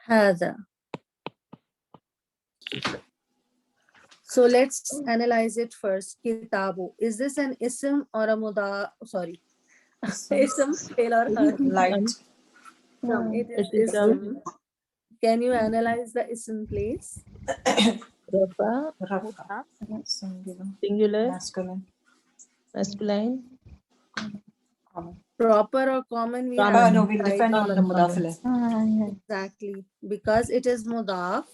Speaker 1: hadha. So let's analyze it first. Kitabu. Is this an ism or a muda? Sorry. Ism, fail or harf?
Speaker 3: Light.
Speaker 1: No, it
Speaker 8: It
Speaker 1: is
Speaker 8: is a
Speaker 1: ism. Can you analyze the ism, please?
Speaker 8: Rafa,
Speaker 3: Rafa. Singular.
Speaker 8: singular,
Speaker 3: Masculine.
Speaker 8: masculine,
Speaker 3: Common.
Speaker 1: Proper or common? We
Speaker 8: Common.
Speaker 1: have
Speaker 3: No,
Speaker 1: to
Speaker 3: we'll
Speaker 1: decide
Speaker 3: defend on the
Speaker 8: Common, common.
Speaker 3: mudafile.
Speaker 1: exactly, because it is mudaf.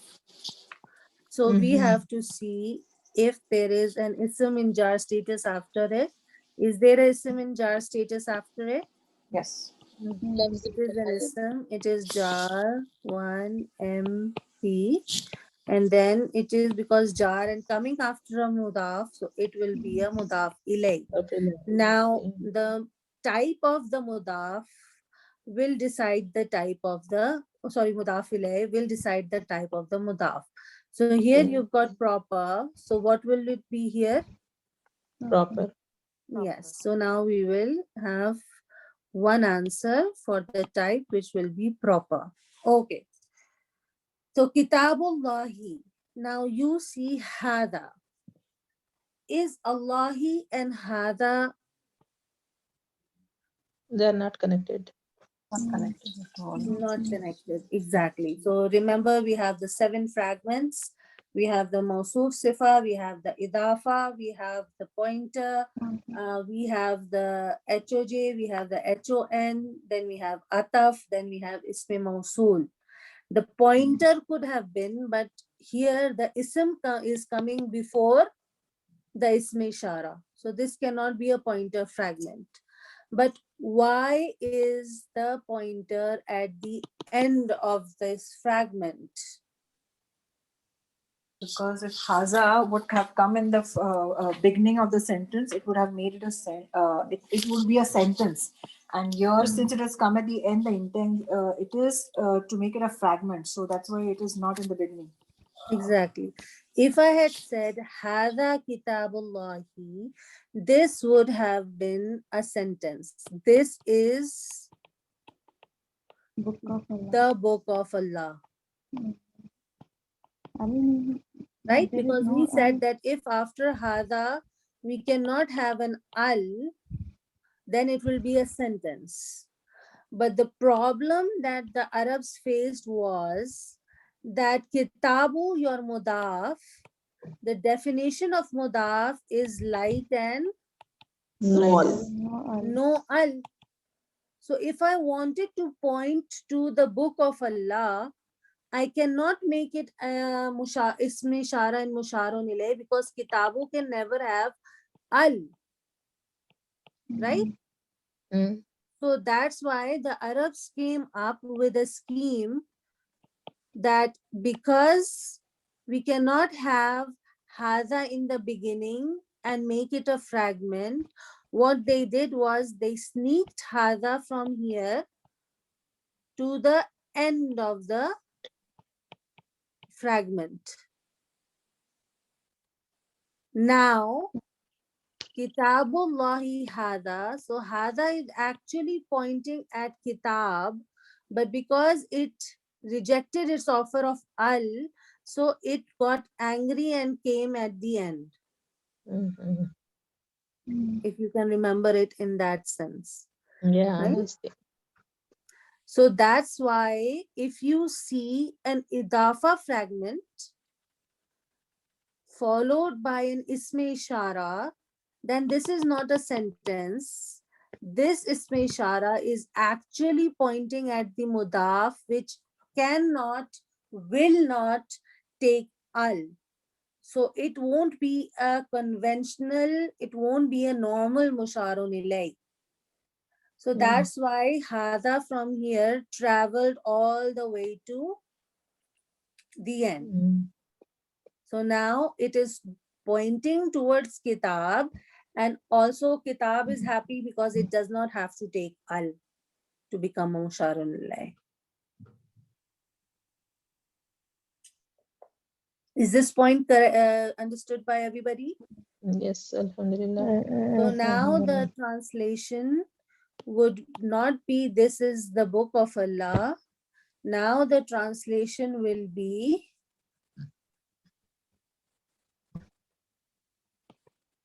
Speaker 1: So we
Speaker 8: Mhm.
Speaker 1: have to see if there is an ism in jar status after it. Is there a ism in jar status after it?
Speaker 3: Yes.
Speaker 1: It is an ism. It is jar 1 MP, and then it is because jar and coming after a mudaf, so it will be a mudaf ilay.
Speaker 8: Okay.
Speaker 1: Now
Speaker 8: Okay.
Speaker 1: the type of the mudaf will decide the type of the mudaf ilay will decide the type of the mudaf. So here
Speaker 8: Okay.
Speaker 1: you've got proper. So what will it be here?
Speaker 8: Proper.
Speaker 1: Yes. So now we will have one answer for the type, which will be proper. Okay. So Kitabullahi. Now you see hada. Is Allahi and hada
Speaker 8: They are not connected.
Speaker 3: Not connected at all.
Speaker 1: not connected? Exactly. So remember, we have the 7 fragments. We have the Mawsuf Sifa, we have the Idafa, we have the pointer, we have the HOJ, we have the HON, then we have Ataf, then we have Isme Mawsul. The pointer could have been, but here the ism is coming before the isme ishara. So this cannot be a pointer fragment. But why is the pointer at the end of this fragment?
Speaker 3: Because if haza would have come in the beginning of the sentence, it would have made it it would be a sentence. And here, since it has come at the end, the intent it is to make it a fragment. So that's why it is not in the beginning.
Speaker 1: Exactly. If I had said Hada Kitabullahi, this would have been a sentence. This is
Speaker 5: Book of Allah.
Speaker 1: the book of Allah. Right?
Speaker 5: There is
Speaker 1: Because
Speaker 5: no
Speaker 1: we said that if after Hada we cannot have an al, then it will be a sentence. But the problem that the Arabs faced was that Kitabu, your mudaf, the definition of mudaf is light and
Speaker 8: Small.
Speaker 1: no al. So if I wanted to point to the book of Allah, I cannot make it isme ishara and musharun ilay because kitabu can never have al, right?
Speaker 8: Mm.
Speaker 1: So that's why the Arabs came up with a scheme that because we cannot have haza in the beginning and make it a fragment, what they did was they sneaked haza from here to the end of the fragment. Now, Kitabullahi hada. So hada is actually pointing at kitab, but because it rejected its offer of al, so it got angry and came at the end,
Speaker 8: Mhm.
Speaker 1: if you can remember it in that sense.
Speaker 8: Yeah,
Speaker 1: Right?
Speaker 8: that's it.
Speaker 1: So that's why if you see an idafa fragment followed by an isme ishara, then this is not a sentence. This isme ishara is actually pointing at the mudaf, which cannot, will not take al. So it won't be a conventional, it won't be a normal musharun ilay. So that's why hada from here traveled all the way to the end.
Speaker 8: Mm.
Speaker 1: So now it is pointing towards kitab, and also kitab is happy because it does not have to take al to become a musharun ilay. Is this point understood by everybody?
Speaker 8: Yes, Alhamdulillah.
Speaker 1: So now the translation would not be this is the book of Allah. Now the translation will be,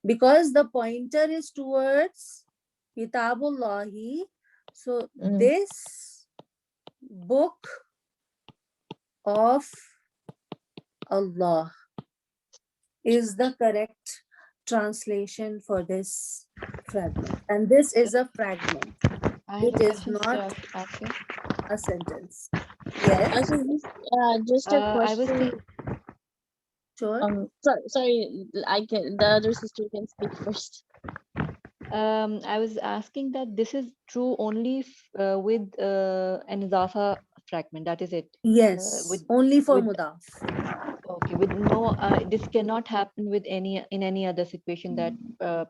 Speaker 1: because the pointer is towards Kitabullahi, so
Speaker 8: Mm.
Speaker 1: this book of Allah is the correct translation for this fragment. And this is a fragment.
Speaker 9: I have
Speaker 1: It
Speaker 9: a
Speaker 1: is
Speaker 9: question
Speaker 1: not
Speaker 9: to ask you.
Speaker 1: a sentence. Yes,
Speaker 6: Also, just a
Speaker 9: I was
Speaker 6: question.
Speaker 1: sure.
Speaker 6: Sorry, I can. The other sister can speak first.
Speaker 9: I was asking that this is true only with an idafa fragment. That is it.
Speaker 1: Yes,
Speaker 9: With
Speaker 1: only for
Speaker 9: with
Speaker 1: mudaf.
Speaker 9: okay, with no this cannot happen with any other situation that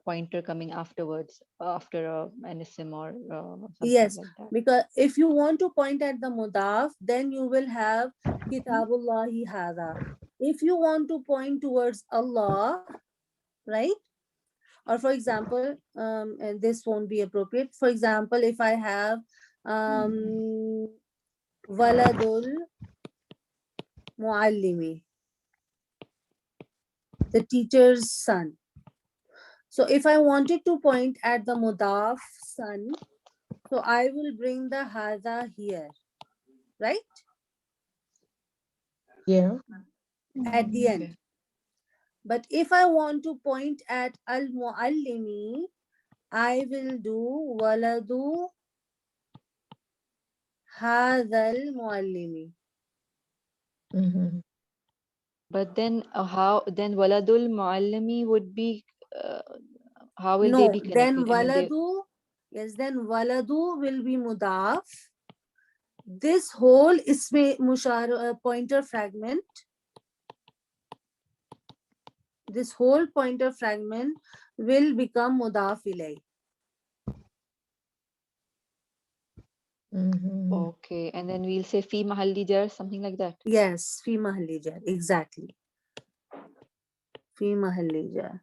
Speaker 9: pointer coming afterwards after an isim or something
Speaker 1: Yes,
Speaker 9: like that.
Speaker 1: because if you want to point at the mudaf, then you will have Kitabullahi hada. If you want to point towards Allah, right? Or for example, and this won't be appropriate. For example, if I have Waladul Muallimi, the teacher's son. So if I wanted to point at the mudaf son, so I will bring the hada here, right?
Speaker 8: Yeah.
Speaker 1: At the end. But if I want to point at al-muallimi, I will do waladu hadal muallimi.
Speaker 8: Mhm.
Speaker 9: But then how then waladul muallimi would be how will they
Speaker 1: No,
Speaker 9: be
Speaker 1: then
Speaker 9: connected? I mean, they,
Speaker 1: waladu, yes, then waladu will be mudaf. This whole isme pointer fragment, this whole pointer fragment will become mudaf ilay.
Speaker 9: okay, and then we'll say fi mahalli jar, something like that.
Speaker 1: Yes, fi mahalli jar, exactly. Fi mahalli jar.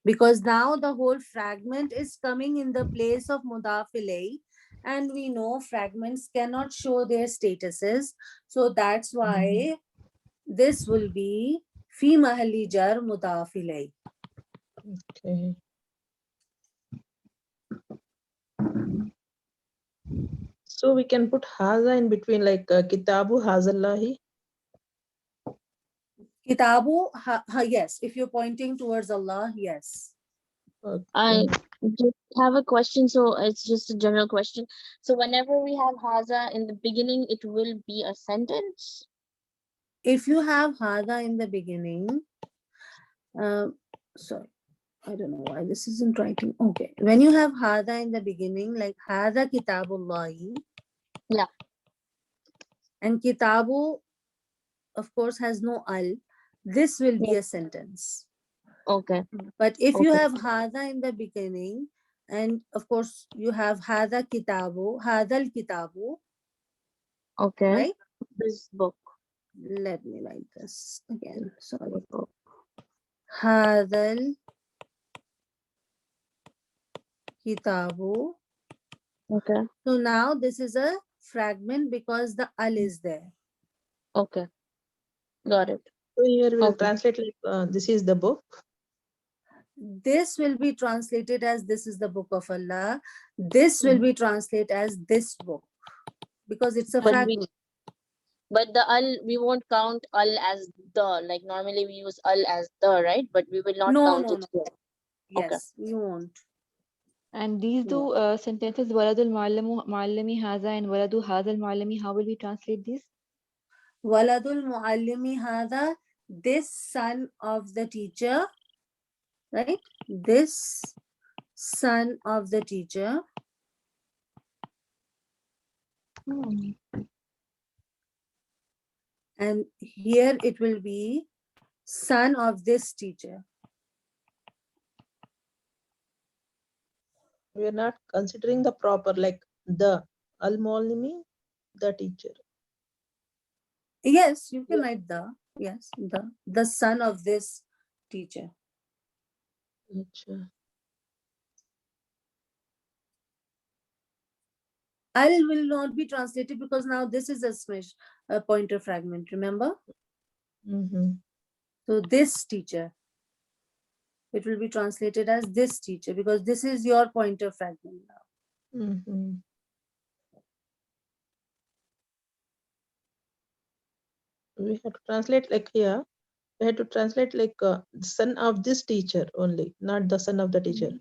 Speaker 1: Because now the whole fragment is coming in the place of mudaf ilay, and we know fragments cannot show their statuses. So that's why this will be fi mahalli jar mudaf ilay.
Speaker 8: Okay. So we can put haza in between, like kitabu hazallahi.
Speaker 1: Kitabu, yes, if you're pointing towards Allah, yes.
Speaker 6: I
Speaker 8: Okay.
Speaker 6: just have a question, so it's just a general question. So whenever we have haza in the beginning, it will be a sentence.
Speaker 1: If you have hada in the beginning, sorry, I don't know why this isn't writing. Okay, when you have hada in the beginning, like hada kitabullahi,
Speaker 6: Yeah.
Speaker 1: and kitabu, of course, has no al, this will be a sentence.
Speaker 6: Okay.
Speaker 1: But if you
Speaker 6: Okay.
Speaker 1: have hada in the beginning, and of course you have hada kitabu, hadal kitabu,
Speaker 6: Okay.
Speaker 1: right?
Speaker 6: This book.
Speaker 1: Let me write this again. Sorry. Hadal kitabu.
Speaker 6: Okay.
Speaker 1: So now this is a fragment because the al is there.
Speaker 6: Okay. Got it.
Speaker 8: So here we'll
Speaker 6: Okay.
Speaker 8: translate like this is the book.
Speaker 1: This will be translated as this is the book of Allah. This will be translated as this book because it's a
Speaker 6: But
Speaker 1: fragment.
Speaker 6: but the al, we won't count al as the, like normally we use al as the, right? But we will not
Speaker 1: No,
Speaker 6: count
Speaker 1: no,
Speaker 6: it
Speaker 1: no.
Speaker 6: here.
Speaker 1: Yes, we won't.
Speaker 9: And these two sentences, waladul muallimi haza and waladu hazal muallimi, how will we translate these?
Speaker 1: Waladul muallimi hada, this son of the teacher, right? This son of the teacher. And here it will be son of this teacher.
Speaker 8: We are not considering the proper, like the al-muallimi, the teacher.
Speaker 1: Yes, you can write the, yes, the son of this teacher.
Speaker 8: Teacher.
Speaker 1: Al will not be translated because now this is a smash, a pointer fragment, remember? So this teacher, it will be translated as this teacher because this is your pointer fragment now.
Speaker 8: We have to translate like here. We have to translate like the son of this teacher only, not the son of the teacher.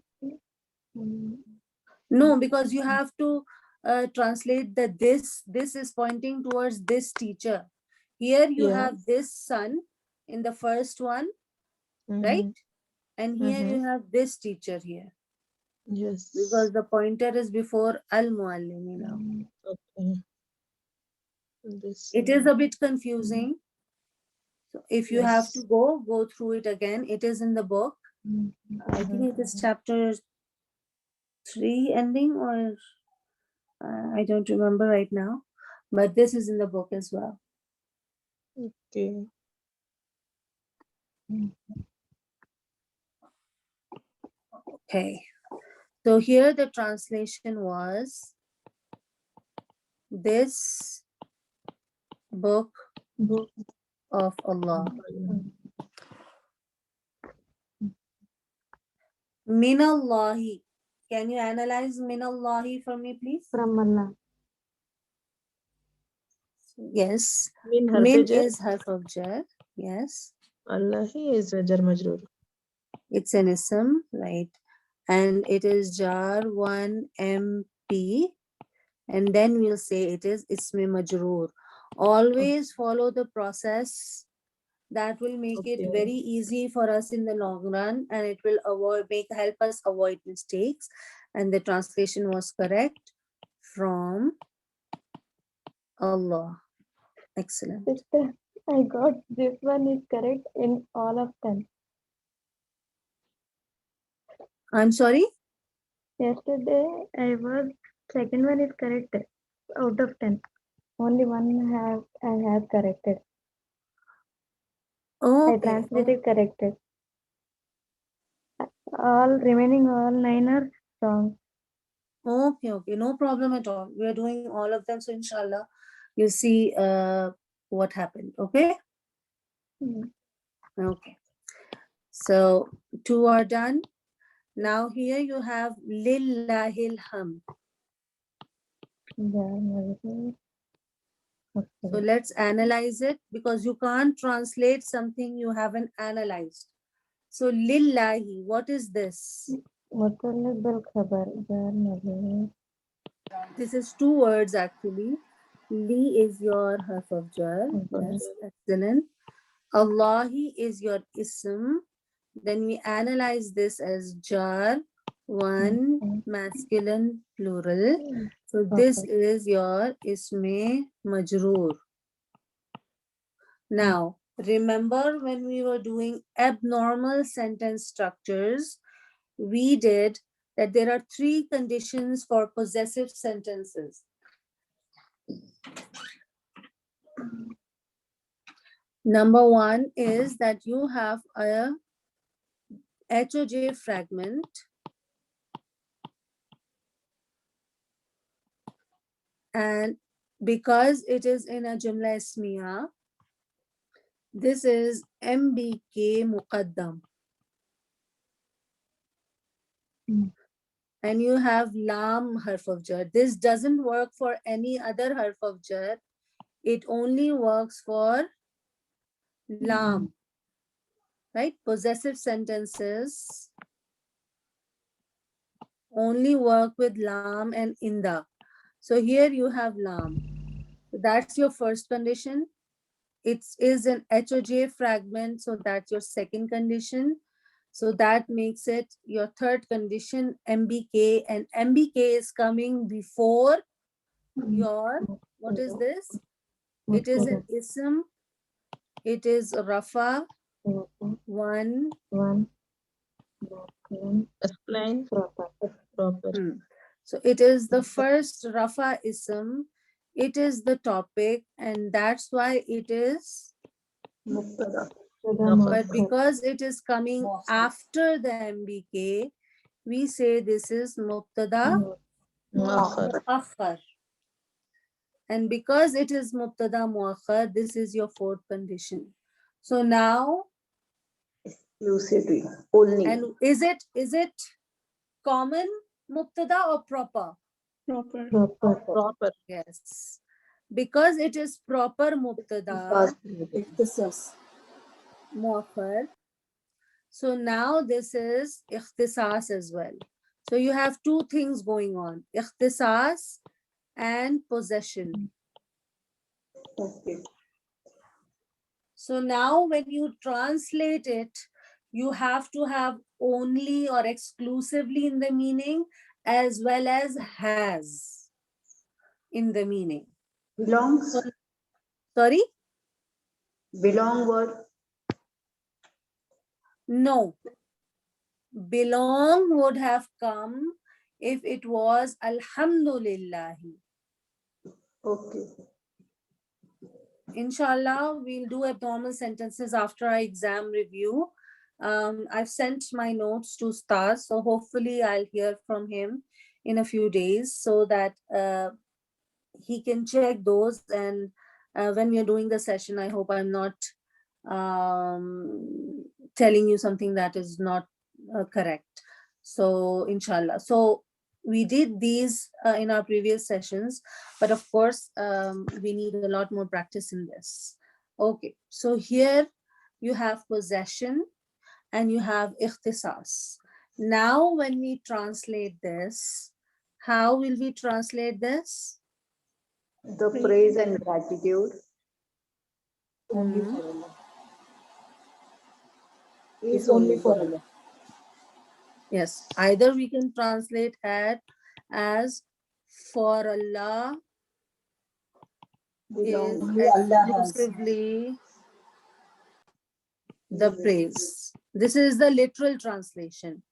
Speaker 1: No, because you have to translate that this is pointing towards this teacher. Here you have this son in the first one, right? And here you have this teacher here.
Speaker 8: Yes.
Speaker 1: Because the pointer is before al-muallimi now.
Speaker 8: Okay. This,
Speaker 1: It is a bit confusing. So if you have to go through it again, it is in the book. I think it is chapter 3 ending, or I don't remember right now, but this is in the book as well.
Speaker 8: Okay.
Speaker 1: Okay. So here the translation was this book of Allah. Minallahi. Can you analyze minallahi for me, please?
Speaker 5: From Allah.
Speaker 1: Yes.
Speaker 8: Min
Speaker 1: Min
Speaker 8: harf jar.
Speaker 1: is harf of jar. Yes.
Speaker 8: Allahi is a jar majroor.
Speaker 1: It's an ism, right? And it is jar 1 MP. And then we'll say it is ismi majroor. Always follow the process That will make it
Speaker 8: Okay.
Speaker 1: very easy for us in the long run, and it will help us avoid mistakes. And the translation was correct, from Allah. Excellent.
Speaker 5: Sister, I got this one is correct in all of them.
Speaker 1: I'm sorry?
Speaker 5: Yesterday, I was second one is correct out of 10. Only one I have corrected. I
Speaker 1: Okay.
Speaker 5: translated corrected. All remaining all 9 are wrong.
Speaker 1: Okay, no problem at all. We are doing all of them, so inshallah, you'll see what happened. Okay?
Speaker 5: Mm.
Speaker 1: Okay. So 2 are done. Now here you have Lillahil Hamd.
Speaker 5: Yeah, maybe.
Speaker 1: So
Speaker 5: Okay.
Speaker 1: let's analyze it, because you can't translate something you haven't analyzed. So Lillahi, what is this?
Speaker 5: مطلق بالخبر جار مجرور.
Speaker 1: This is 2 words actually. Li is your harf of jar. Yes, excellent. Allahi is your ism. Then we analyze this as jar, one, masculine, plural. So this is your isme majroor. Now, remember when we were doing abnormal sentence structures, we did that there are 3 conditions for possessive sentences. Number 1 is that you have a HOJ fragment and because it is in a Jumla Ismiya, this is MBK Muqaddam. And you have Lam harf of jar. This doesn't work for any other harf of jar. It only works for Lam. Right? Possessive sentences only work with Lam and Inda. So here you have Lam. So that's your first condition. It is an HOJ fragment, so that's your second condition. So that makes it your third condition, MBK, and MBK is coming before your, what is this? It is an ism. It is Rafa, one.
Speaker 8: Explain proper.
Speaker 1: So it is the first Rafa ism. It is the topic, and that's why it is
Speaker 2: Mubtada.
Speaker 1: But because it is coming after the MBK, we say this is Mubtada
Speaker 8: Muakhar.
Speaker 1: Muakhar. And because it is Mubtada Muakhar, this is your fourth condition. So now,
Speaker 2: Exclusively. Only.
Speaker 1: and is it common Mubtada or proper?
Speaker 8: Proper.
Speaker 1: Yes. Because it is proper Mubtada Muakhar. So now this is ikhtisas as well. So you have 2 things going on, ikhtisas and possession.
Speaker 2: Okay.
Speaker 1: So now when you translate it, you have to have only or exclusively in the meaning as well as has in the meaning.
Speaker 2: Belongs.
Speaker 1: Sorry?
Speaker 2: Belong word.
Speaker 1: No. Belong would have come if it was Alhamdulillahi.
Speaker 2: Okay.
Speaker 1: Inshallah, we'll do abnormal sentences after our exam review. I've sent my notes to Stas, so hopefully I'll hear from him in a few days so that he can check those. And when we're doing the session, I hope I'm not telling you something that is not correct. So inshallah. So we did these in our previous sessions, but of course, we need a lot more practice in this. Okay, so here you have possession and you have ikhtisas. Now, when we translate this, how will we translate this?
Speaker 2: The praise and gratitude.
Speaker 1: Mhm.
Speaker 2: is only for Allah.
Speaker 1: Yes, either we can translate it as for Allah is
Speaker 2: Only Allah has.
Speaker 1: exclusively the praise. This is the literal translation.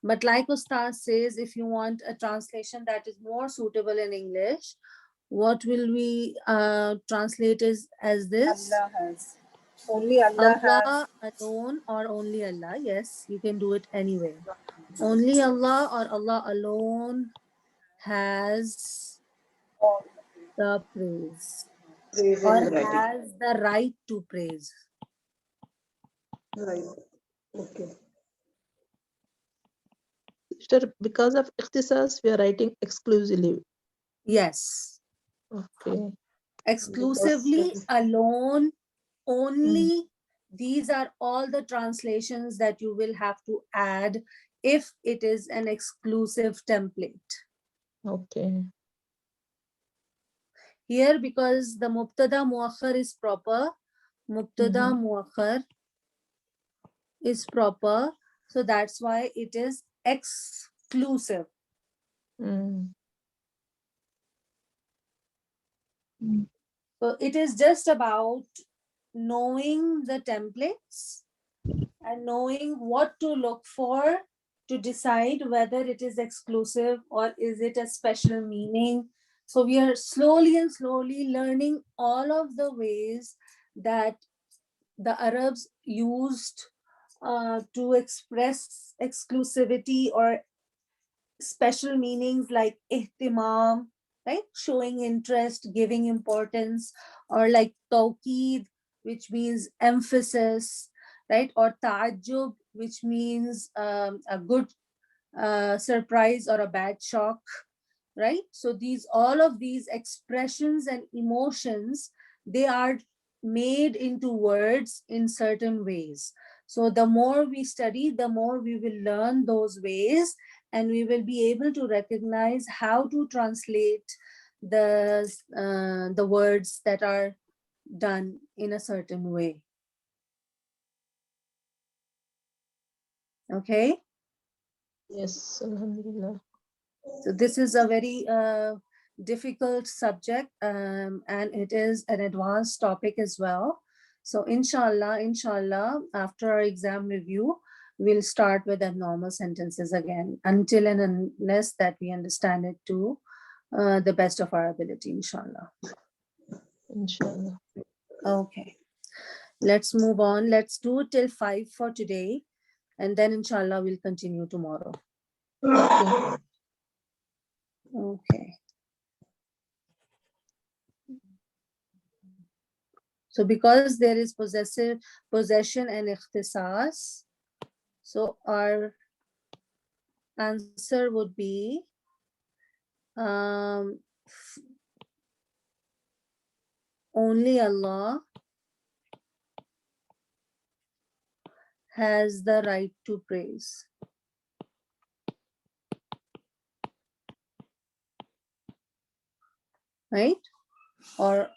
Speaker 1: But like Ustaz says, if you want a translation that is more suitable in English, what will we translate as this?
Speaker 2: Allah has. Only Allah
Speaker 1: Allah
Speaker 2: has.
Speaker 1: alone or only Allah. Yes, you can do it anyway. Only Allah or Allah alone has the praise
Speaker 2: Praise
Speaker 1: or
Speaker 2: and gratitude.
Speaker 1: has the right to praise.
Speaker 2: Right. Okay.
Speaker 8: Sister, because of ikhtisas, we are writing exclusively.
Speaker 1: Yes,
Speaker 8: Okay.
Speaker 1: exclusively, alone, only. These are all the translations that you will have to add if it is an exclusive template.
Speaker 8: Okay.
Speaker 1: Here, because the mubtada muakhar is proper, mubtada muakhar is proper, so that's why it is exclusive.
Speaker 8: Mm.
Speaker 1: So it is just about knowing the templates and knowing what to look for to decide whether it is exclusive or is it a special meaning. So we are slowly and slowly learning all of the ways that the Arabs used to express exclusivity or special meanings like ihtimam, right? Showing interest, giving importance, or like tawqeed, which means emphasis, right? Or ta'ajjub, which means a good surprise or a bad shock, right? So all of these expressions and emotions, they are made into words in certain ways. So the more we study, the more we will learn those ways, and we will be able to recognize how to translate the words that are done in a certain way. Okay.
Speaker 8: Yes, Alhamdulillah.
Speaker 1: So this is a very difficult subject, and it is an advanced topic as well. So inshallah, after our exam review, we'll start with abnormal sentences again, until and unless that we understand it to the best of our ability, inshallah.
Speaker 8: Inshallah.
Speaker 1: Okay, let's move on. Let's do it till 5 for today, and then inshallah we'll continue tomorrow.
Speaker 8: Okay.
Speaker 1: Okay. So because there is possession and ikhtisas, so our answer would be only Allah has the right to praise. Right? Or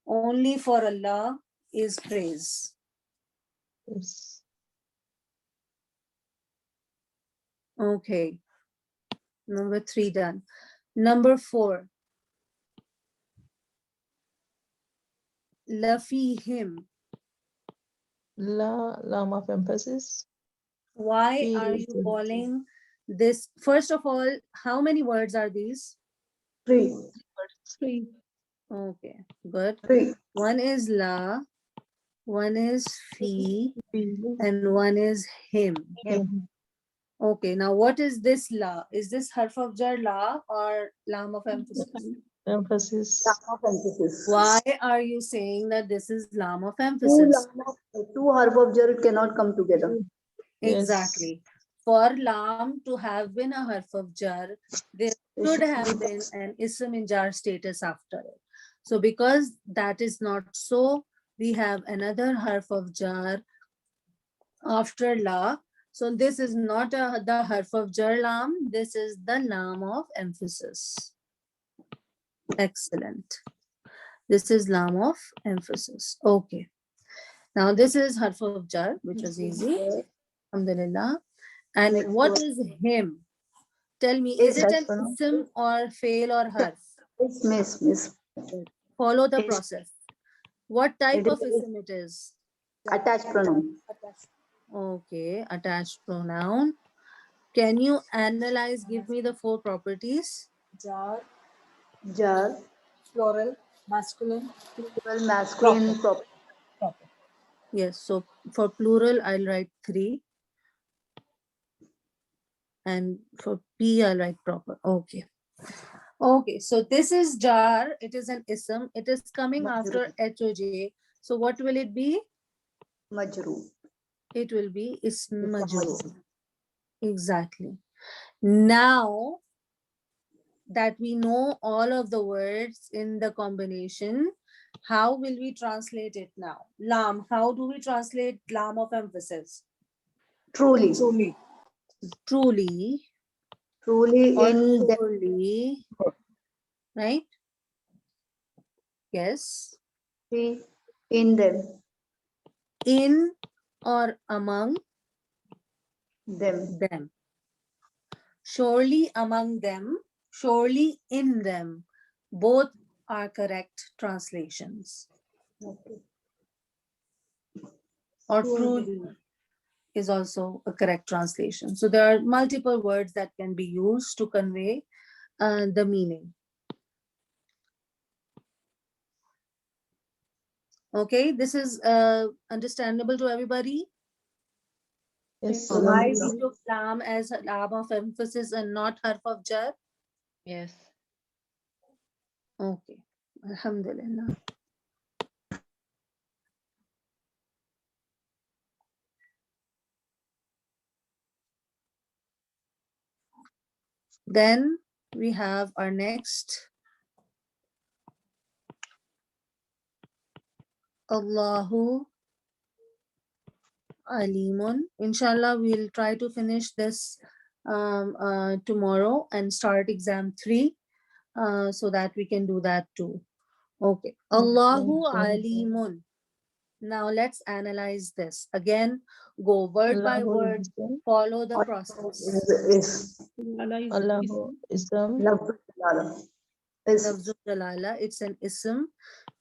Speaker 1: only for Allah is praise.
Speaker 8: Yes.
Speaker 1: Okay. Number 3 done. Number 4. Lafihim.
Speaker 8: La, lam of emphasis.
Speaker 1: Why
Speaker 8: Fi
Speaker 1: are
Speaker 8: is
Speaker 1: you
Speaker 8: the-
Speaker 1: calling this? First of all, how many words are these?
Speaker 2: 3.
Speaker 8: 3.
Speaker 1: Okay, good.
Speaker 2: 3.
Speaker 1: One is la, one is fi,
Speaker 8: Fi.
Speaker 1: and one is him.
Speaker 8: Him.
Speaker 1: Okay, now what is this la? Is this harf of jar la or lam of emphasis?
Speaker 8: Emphasis.
Speaker 2: Of emphasis.
Speaker 1: Why are you saying that this is lam of
Speaker 2: Two
Speaker 1: emphasis?
Speaker 2: harf of jar cannot come together.
Speaker 8: Yes.
Speaker 1: Exactly. For lam to have been a harf of jar, there should have been an ism in jar status after it. So because that is not so, we have another harf of jar after la. So this is not the harf of jar lam, this is the lam of emphasis. Excellent. This is lam of emphasis. Okay. Now this is harf of jar, which was easy. Alhamdulillah. And
Speaker 2: Next
Speaker 1: what
Speaker 2: word.
Speaker 1: is him? Tell me, is it an
Speaker 2: Pronoun.
Speaker 1: ism or fail or harf?
Speaker 2: Miss.
Speaker 1: Follow the
Speaker 2: Is-
Speaker 1: process. What type
Speaker 2: It is
Speaker 1: of ism it is?
Speaker 2: Attached pronoun.
Speaker 1: Okay, attached pronoun. Can you analyze, give me the 4 properties?
Speaker 2: Jar,
Speaker 3: Plural, masculine.
Speaker 2: plural, masculine, proper.
Speaker 1: Yes, so for plural, I'll write 3. And for P, I'll write proper. Okay. Okay, so this is jar. It is an ism. It is coming after HOJ. So what will it be?
Speaker 2: Majrur.
Speaker 1: It will be ism majrur.
Speaker 2: Majrur.
Speaker 1: Exactly. Now that we know all of the words in the combination, how will we translate it now? Lam, how do we translate lam of emphasis?
Speaker 2: Truly.
Speaker 1: Truly
Speaker 2: Truly
Speaker 1: or
Speaker 2: in them.
Speaker 1: surely, right? Yes.
Speaker 2: In them.
Speaker 1: In or among
Speaker 2: Them.
Speaker 1: them. Surely among them, surely in them. Both are correct translations.
Speaker 2: Okay.
Speaker 1: Or
Speaker 2: Truly.
Speaker 1: truly is also a correct translation. So there are multiple words that can be used to convey the meaning. Okay, this is understandable to everybody.
Speaker 8: Yes.
Speaker 1: So why we
Speaker 8: Alhamdulillah.
Speaker 1: took lam as a lam of emphasis and not harf of jar?
Speaker 9: Yes.
Speaker 1: Okay, alhamdulillah. Then we have our next. Allahu Alimun. Inshallah, we'll try to finish this tomorrow and start exam 3 so that we can do that too. Okay. Allahu Alimun. Now let's analyze this. Again, go word by
Speaker 8: Allahu
Speaker 1: word,
Speaker 8: Ism.
Speaker 1: follow the process.
Speaker 2: Is
Speaker 8: Allahu Ism.
Speaker 2: Lafzul Jalala. Is
Speaker 1: Lafzul Jalala, it's an ism.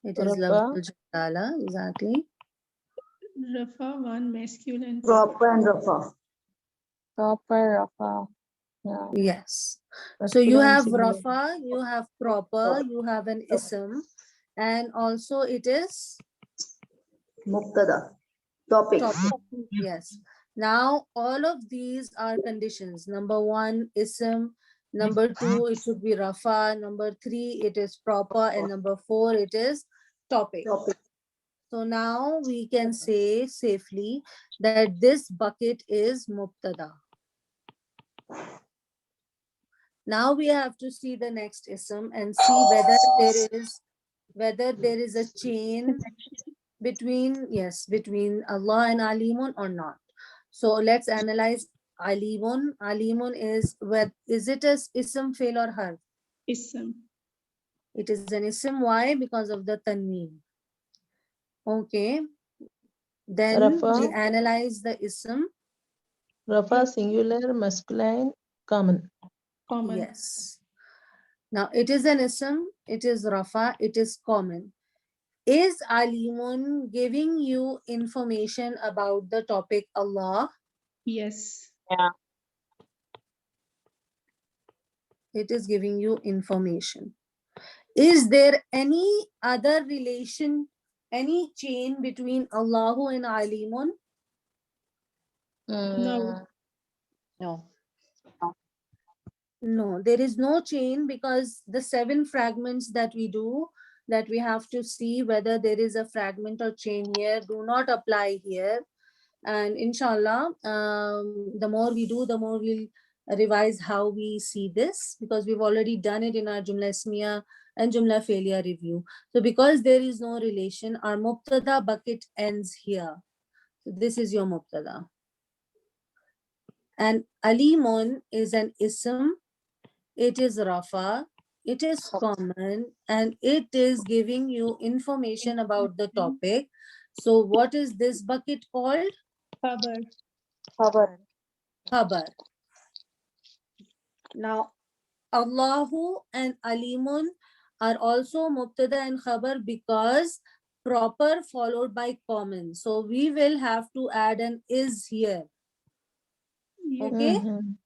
Speaker 1: It is
Speaker 8: Rafa.
Speaker 1: Lafzul Jalala, exactly.
Speaker 10: Rafa, one masculine.
Speaker 2: proper and Rafa.
Speaker 6: Proper Rafa. Yeah.
Speaker 1: Yes. So you
Speaker 8: Masculine
Speaker 1: have
Speaker 8: singular.
Speaker 1: Rafa, you have proper, you have an ism, and also it is
Speaker 2: Mubtada. Topic.
Speaker 1: topic. Yes. Now all of these are conditions. Number 1, ism. Number 2, it should be Rafa. Number 3, it is proper. And number 4, it is topic.
Speaker 2: Topic.
Speaker 1: So now we can say safely that this bucket is Mubtada. Now we have to see the next ism and see whether there is a chain between Allah and Alimun or not. So let's analyze Alimun. Alimun is it as ism, fail or harf?
Speaker 10: Ism.
Speaker 1: It is an ism. Why? Because of the tanween. Okay. Then
Speaker 8: Rafa.
Speaker 1: we analyze the ism.
Speaker 8: Rafa singular, masculine, common.
Speaker 10: Common.
Speaker 1: Yes. Now it is an ism, it is Rafa, it is common. Is Alimun giving you information about the topic Allah?
Speaker 10: Yes.
Speaker 1: It is giving you information. Is there any other relation, any chain between Allahu and Alimun?
Speaker 10: No.
Speaker 9: No.
Speaker 1: No, there is no chain because the 7 fragments that we do, that we have to see whether there is a fragment or chain here, do not apply here. And inshallah, the more we do, the more we'll revise how we see this, because we've already done it in our Jumla Ismiya and Jumla Failure review. So because there is no relation, our Mubtada bucket ends here. So this is your Mubtada. And Alimun is an ism. It is Rafa, it is common, and it is giving you information about the topic. So what is this bucket called?
Speaker 10: Khabar.
Speaker 1: Khabar. Now, Allahu and Alimun are also Mubtada and Khabar because proper followed by common. So we will have to add an is here.
Speaker 10: Yes.
Speaker 1: Okay?
Speaker 8: Mhm.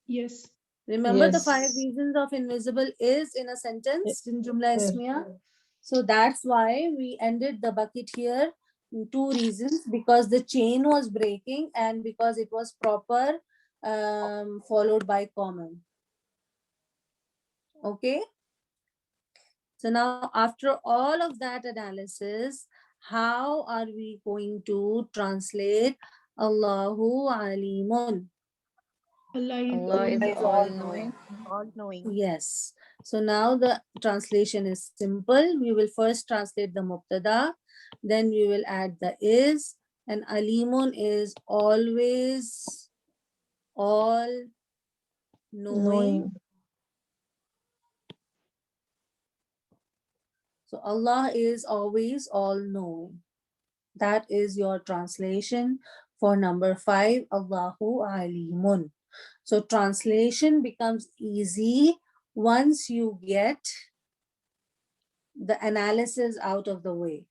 Speaker 10: Yes.
Speaker 1: Remember the 5
Speaker 8: Yes.
Speaker 1: reasons of invisible is in a sentence in Jumla
Speaker 8: Yes.
Speaker 1: Ismiya. So that's why we ended the bucket here. 2 reasons, because the chain was breaking and because it was proper followed by common. Okay. So now after all of that analysis, how are we going to translate Allahu Alimun?
Speaker 9: Allah is all-knowing.
Speaker 1: Yes. So now the translation is simple. We will first translate the Mubtada, then we will add the is, and Alimun is always all knowing.
Speaker 8: Knowing.
Speaker 1: So Allah is always all knowing. That is your translation for number 5, Allahu Alimun. So translation becomes easy once you get the analysis out of the way.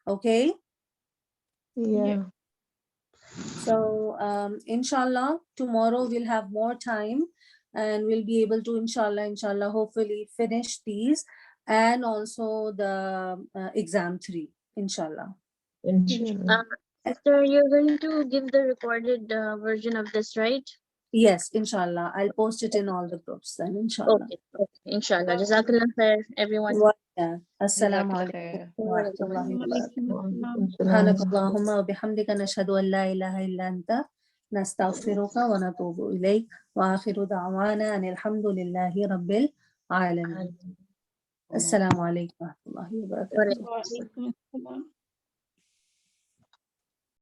Speaker 1: Okay?
Speaker 8: Yeah.
Speaker 1: So inshallah, tomorrow we'll have more time and we'll be able to inshallah, hopefully finish these and also the exam 3, inshallah.
Speaker 8: Inshallah.
Speaker 6: Sister, you're going to give the recorded version of this, right?
Speaker 1: Yes, inshallah. I'll post it in all the groups then, inshallah.
Speaker 6: Okay. Inshallah. Jazakallah khair, everyone.
Speaker 1: Yeah. Assalamu
Speaker 9: Jazakallah
Speaker 1: alaikum wa rahmatullahi wa barakatuh.
Speaker 10: Walaikum assalam.
Speaker 1: سبحانك اللهم وبحمدك نشهد أن لا إله إلا أنت نستغفرك ونتوب إليك وآخر دعوانا أن الحمد لله رب العالمين. السلام عليكم ورحمة الله وبركاته.
Speaker 6: Wa alaikum assalam.
Speaker 10: Walaikum assalam.